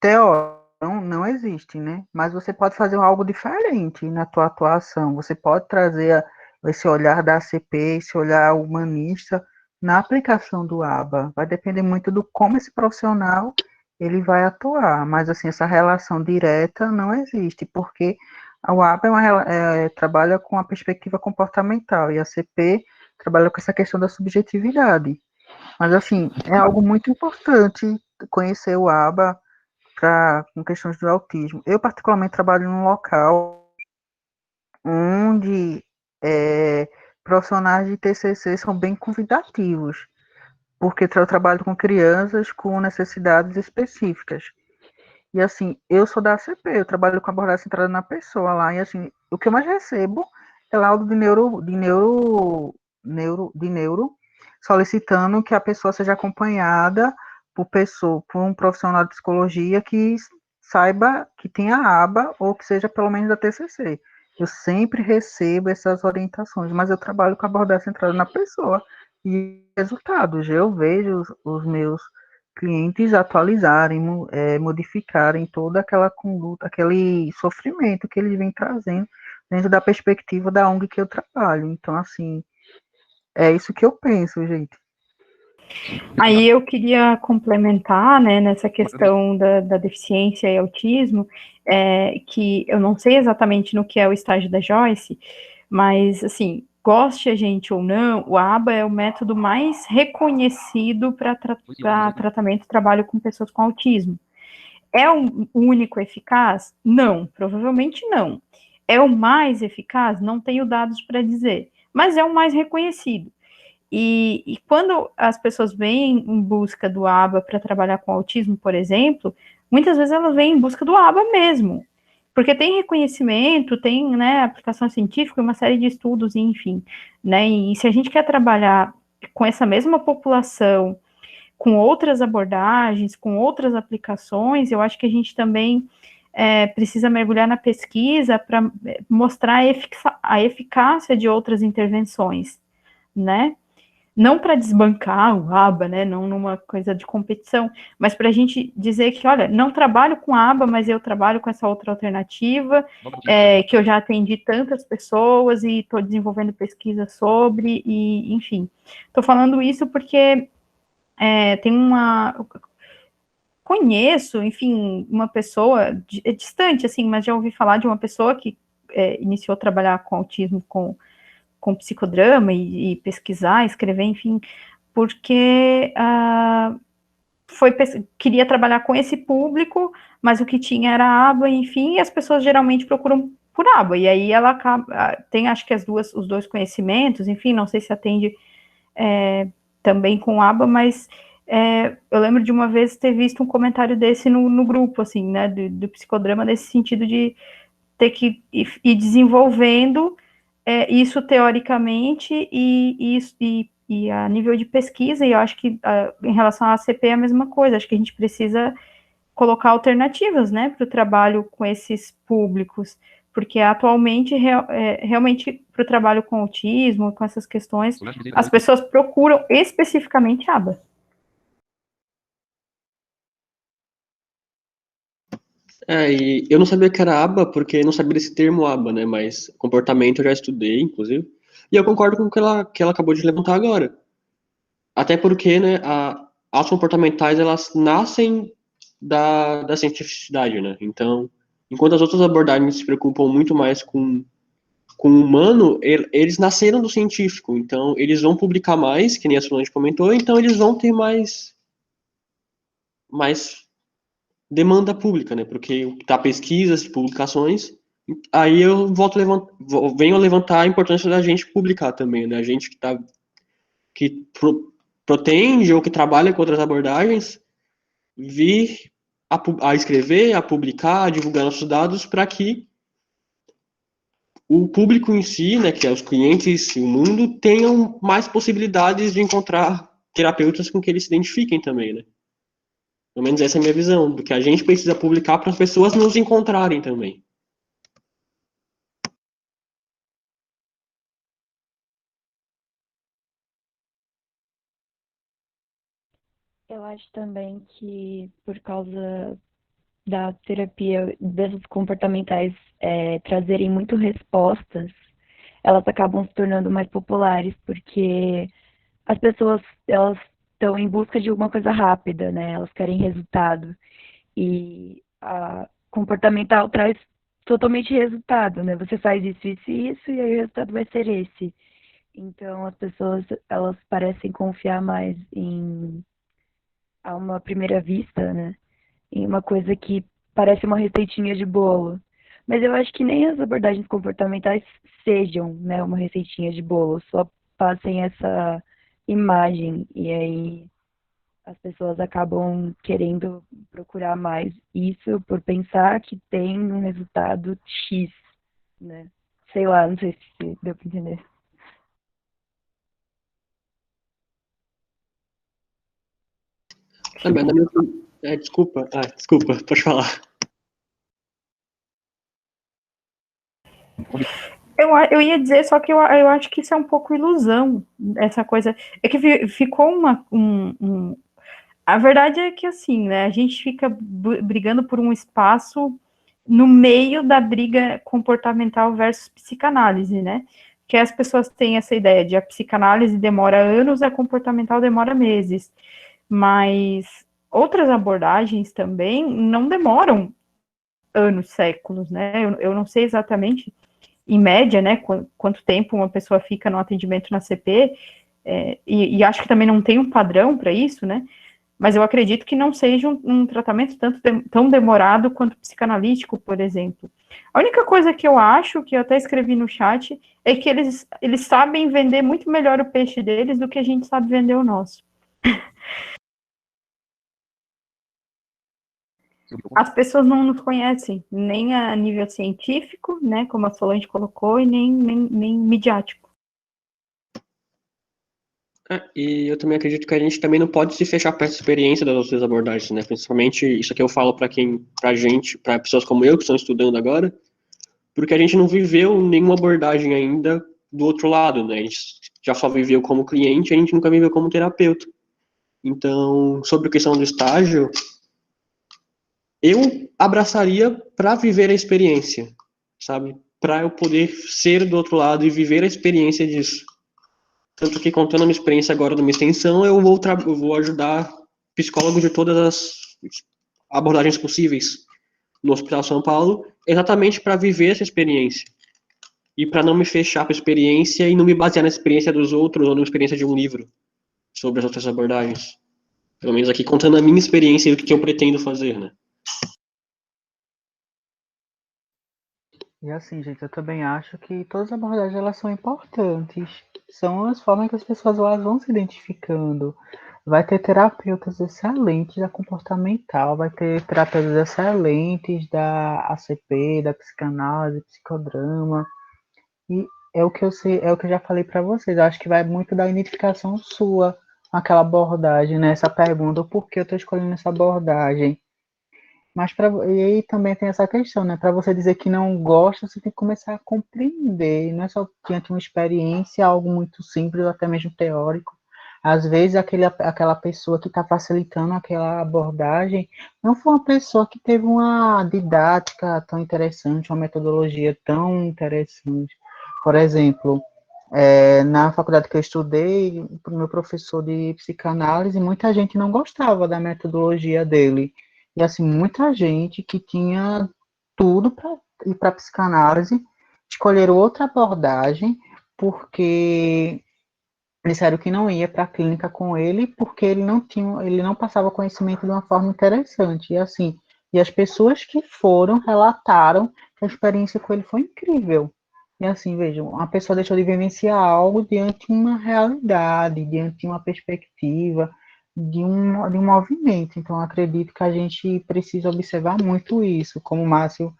teórico, não existe, né? Mas você pode fazer algo diferente na tua atuação. Você pode trazer esse olhar da ACP, esse olhar humanista na aplicação do ABA. Vai depender muito do como esse profissional ele vai atuar. Mas assim, essa relação direta não existe, porque o ABA trabalha com a perspectiva comportamental e a CP trabalha com essa questão da subjetividade. Mas assim, é algo muito importante conhecer o ABA com questões do autismo. Eu, particularmente, trabalho num local onde profissionais de TCC são bem convidativos, porque eu trabalho com crianças com necessidades específicas. E, assim, eu sou da ACP, eu trabalho com abordagem centrada na pessoa lá, e, assim, o que eu mais recebo é laudo de neuro, solicitando que a pessoa seja acompanhada por um profissional de psicologia que saiba que tenha aba ou que seja pelo menos da TCC. Eu sempre recebo essas orientações, mas eu trabalho com abordagem centrada na pessoa e resultados. Eu vejo os meus clientes atualizarem, modificarem toda aquela conduta, aquele sofrimento que eles vêm trazendo dentro da perspectiva da ONG que eu trabalho. Então, assim, é isso que eu penso, gente. Aí eu queria complementar, né, nessa questão da deficiência e autismo, que eu não sei exatamente no que é o estágio da Joyce, mas, assim, goste a gente ou não, o ABA é o método mais reconhecido para tratamento e trabalho com pessoas com autismo. É o único eficaz? Não, provavelmente não. É o mais eficaz? Não tenho dados para dizer, mas é o mais reconhecido. E quando as pessoas vêm em busca do ABA para trabalhar com autismo, por exemplo, muitas vezes elas vêm em busca do ABA mesmo, porque tem reconhecimento, tem, né, aplicação científica, uma série de estudos, enfim, né, e se a gente quer trabalhar com essa mesma população, com outras abordagens, com outras aplicações, eu acho que a gente também precisa mergulhar na pesquisa para mostrar a eficácia de outras intervenções, né? Não para desbancar o ABA, né, não numa coisa de competição, mas para a gente dizer que, olha, não trabalho com ABA, mas eu trabalho com essa outra alternativa, que eu já atendi tantas pessoas e estou desenvolvendo pesquisa sobre, e enfim. Estou falando isso porque tem conheço, enfim, uma pessoa distante, assim, mas já ouvi falar de uma pessoa que iniciou a trabalhar com autismo, com psicodrama e pesquisar, escrever, enfim, porque queria trabalhar com esse público, mas o que tinha era aba, enfim, e as pessoas geralmente procuram por aba, e aí ela tem, acho que os dois conhecimentos, enfim, não sei se atende também com aba, mas Eu lembro de uma vez ter visto um comentário desse no grupo, assim, né, do psicodrama, nesse sentido de ter que ir desenvolvendo isso teoricamente e a nível de pesquisa, e eu acho que em relação à ACP é a mesma coisa, acho que a gente precisa colocar alternativas, né, para o trabalho com esses públicos, porque atualmente, realmente, para o trabalho com autismo, com essas questões, as pessoas procuram especificamente aba. E eu não sabia que era aba, porque eu não sabia desse termo aba, né? Mas comportamento eu já estudei, inclusive. E eu concordo com o que ela acabou de levantar agora. Até porque, né, as comportamentais, elas nascem da cientificidade, né? Então, enquanto as outras abordagens se preocupam muito mais com o humano, eles nasceram do científico. Então, eles vão publicar mais, que nem a Solange comentou, então eles vão ter mais demanda pública, né? Porque tá pesquisas, publicações. Aí eu venho a levantar a importância da gente publicar também, né? A gente que protege ou que trabalha com outras abordagens, vir a escrever, a publicar, a divulgar nossos dados para que o público em si, né, que é os clientes e o mundo, tenham mais possibilidades de encontrar terapeutas com que eles se identifiquem também, né? Pelo menos essa é a minha visão, do que a gente precisa publicar para as pessoas nos encontrarem também. Eu acho também que por causa da terapia, dessas comportamentais trazerem muito respostas, elas acabam se tornando mais populares, porque as pessoas, elas estão em busca de alguma coisa rápida, né? Elas querem resultado. E a comportamental traz totalmente resultado, né? Você faz isso, isso e isso, e aí o resultado vai ser esse. Então, as pessoas, elas parecem confiar mais a uma primeira vista, né? Em uma coisa que parece uma receitinha de bolo. Mas eu acho que nem as abordagens comportamentais sejam, né, uma receitinha de bolo, só passem essa imagem e aí as pessoas acabam querendo procurar mais isso por pensar que tem um resultado X, né? Sei lá, não sei se deu para entender. Mas na minha desculpa, pode falar. Eu ia dizer, só que eu acho que isso é um pouco ilusão, essa coisa. É que ficou a verdade é que, assim, né, a gente fica brigando por um espaço no meio da briga comportamental versus psicanálise, né? Que as pessoas têm essa ideia de a psicanálise demora anos, a comportamental demora meses. Mas outras abordagens também não demoram anos, séculos, né? Eu não sei exatamente, em média, né, quanto tempo uma pessoa fica no atendimento na CP, e acho que também não tem um padrão para isso, né? Mas eu acredito que não seja um tratamento tão demorado quanto o psicanalítico, por exemplo. A única coisa que eu acho, que eu até escrevi no chat, é que eles sabem vender muito melhor o peixe deles do que a gente sabe vender o nosso. As pessoas não nos conhecem, nem a nível científico, né, como a Solange colocou, e nem midiático. E eu também acredito que a gente também não pode se fechar para essa experiência das outras abordagens, né? Principalmente isso aqui eu falo pra gente, para pessoas como eu que estão estudando agora, porque a gente não viveu nenhuma abordagem ainda do outro lado, né? A gente já só viveu como cliente, a gente nunca viveu como terapeuta. Então, sobre a questão do estágio, eu abraçaria para viver a experiência, sabe? Para eu poder ser do outro lado e viver a experiência disso. Tanto que, contando a minha experiência agora numa extensão, eu vou ajudar psicólogos de todas as abordagens possíveis no Hospital São Paulo, exatamente para viver essa experiência. E para não me fechar para a experiência e não me basear na experiência dos outros ou na experiência de um livro sobre as outras abordagens. Pelo menos aqui contando a minha experiência e o que eu pretendo fazer, né? E assim, gente, eu também acho que todas as abordagens elas são importantes. São as formas que as pessoas elas vão se identificando, vai ter terapeutas excelentes da comportamental, vai ter terapeutas excelentes da ACP, da psicanálise, psicodrama, e é o que eu sei, é o que eu já falei para vocês. Eu acho que vai muito da identificação sua com aquela abordagem, né? Essa pergunta, por que eu estou escolhendo essa abordagem? Mas e aí também tem essa questão, né? Para você dizer que não gosta, você tem que começar a compreender, não é só diante de uma experiência, algo muito simples ou até mesmo teórico. Às vezes aquela pessoa que está facilitando aquela abordagem não foi uma pessoa que teve uma didática tão interessante, uma metodologia tão interessante. Por exemplo, na faculdade que eu estudei, o meu professor de psicanálise, muita gente não gostava da metodologia dele. E assim, muita gente que tinha tudo para ir para psicanálise, escolher outra abordagem, porque disseram que não ia para a clínica com ele, porque ele não passava conhecimento de uma forma interessante. E assim, e as pessoas que foram relataram que a experiência com ele foi incrível. E assim, vejam, uma pessoa deixou de vivenciar algo diante de uma realidade, diante de uma perspectiva, de um movimento. Então, acredito que a gente precisa observar muito isso. Como o Márcio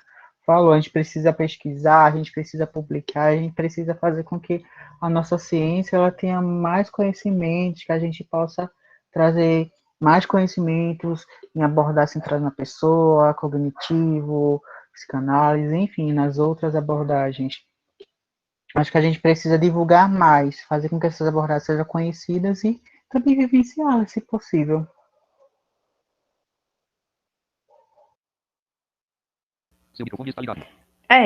falou, a gente precisa pesquisar, a gente precisa publicar, a gente precisa fazer com que a nossa ciência ela tenha mais conhecimentos, que a gente possa trazer mais conhecimentos em abordar centrado na pessoa, cognitivo, psicanálise, enfim, nas outras abordagens. Acho que a gente precisa divulgar mais, fazer com que essas abordagens sejam conhecidas e também vivenciá-las, se possível.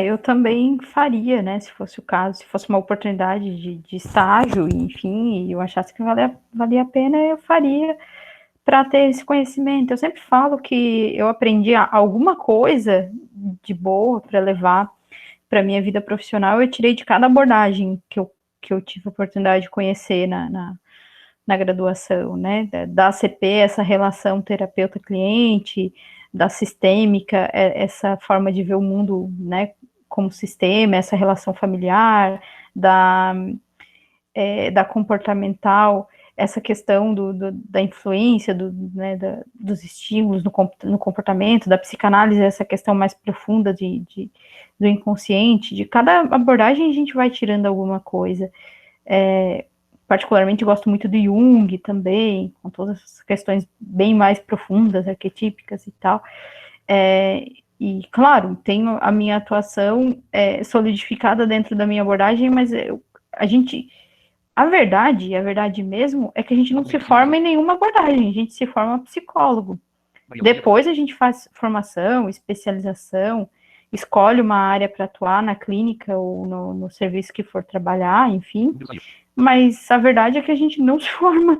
Eu também faria, né, se fosse o caso, se fosse uma oportunidade de estágio, enfim, e eu achasse que valia a pena, eu faria para ter esse conhecimento. Eu sempre falo que eu aprendi alguma coisa de boa para levar para minha vida profissional, eu tirei de cada abordagem que eu tive a oportunidade de conhecer na graduação, né, da ACP, essa relação terapeuta-cliente, da sistêmica, essa forma de ver o mundo, né, como sistema, essa relação familiar, da comportamental, essa questão da influência, né, dos estímulos no comportamento, da psicanálise, essa questão mais profunda do inconsciente. De cada abordagem a gente vai tirando alguma coisa. Particularmente gosto muito do Jung também, com todas as questões bem mais profundas, arquetípicas e tal. E, claro, tenho a minha atuação solidificada dentro da minha abordagem, mas a verdade mesmo, é que a gente não se forma em nenhuma abordagem, a gente se forma psicólogo. Depois a gente faz formação, especialização, escolhe uma área para atuar na clínica ou no serviço que for trabalhar, enfim. Mas a verdade é que a gente não se forma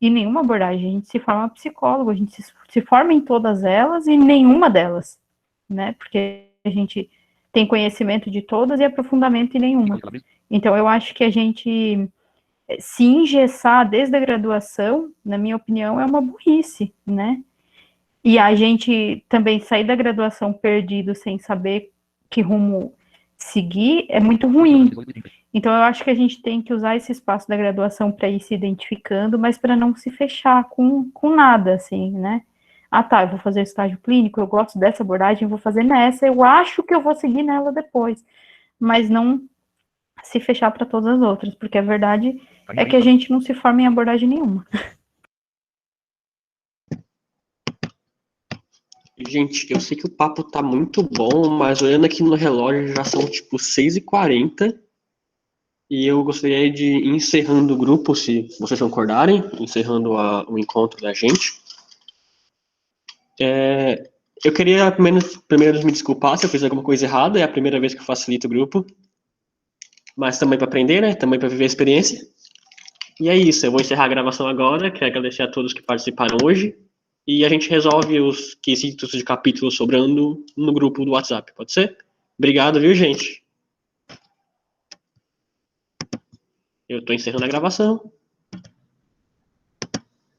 em nenhuma abordagem, a gente se forma psicólogo, a gente se forma em todas elas e nenhuma delas, né? Porque a gente tem conhecimento de todas e aprofundamento em nenhuma. Então, eu acho que a gente se engessar desde a graduação, na minha opinião, é uma burrice, né? E a gente também sair da graduação perdido sem saber que rumo seguir é muito ruim. Então, eu acho que a gente tem que usar esse espaço da graduação para ir se identificando, mas para não se fechar com nada, assim, né? Ah, tá, eu vou fazer estágio clínico, eu gosto dessa abordagem, eu vou fazer nessa, eu acho que eu vou seguir nela depois. Mas não se fechar para todas as outras, porque a verdade é que a gente não se forma em abordagem nenhuma. Gente, eu sei que o papo tá muito bom, mas olhando aqui no relógio já são tipo 6h40 e eu gostaria de ir encerrando o grupo, se vocês concordarem, encerrando o encontro da gente. Eu queria primeiro me desculpar se eu fiz alguma coisa errada, é a primeira vez que eu facilito o grupo, mas também para aprender, né? Também para viver a experiência. E é isso, eu vou encerrar a gravação agora, quero agradecer a todos que participaram hoje, e a gente resolve os quesitos de capítulo sobrando no grupo do WhatsApp, pode ser? Obrigado, viu, gente? Eu tô encerrando a gravação.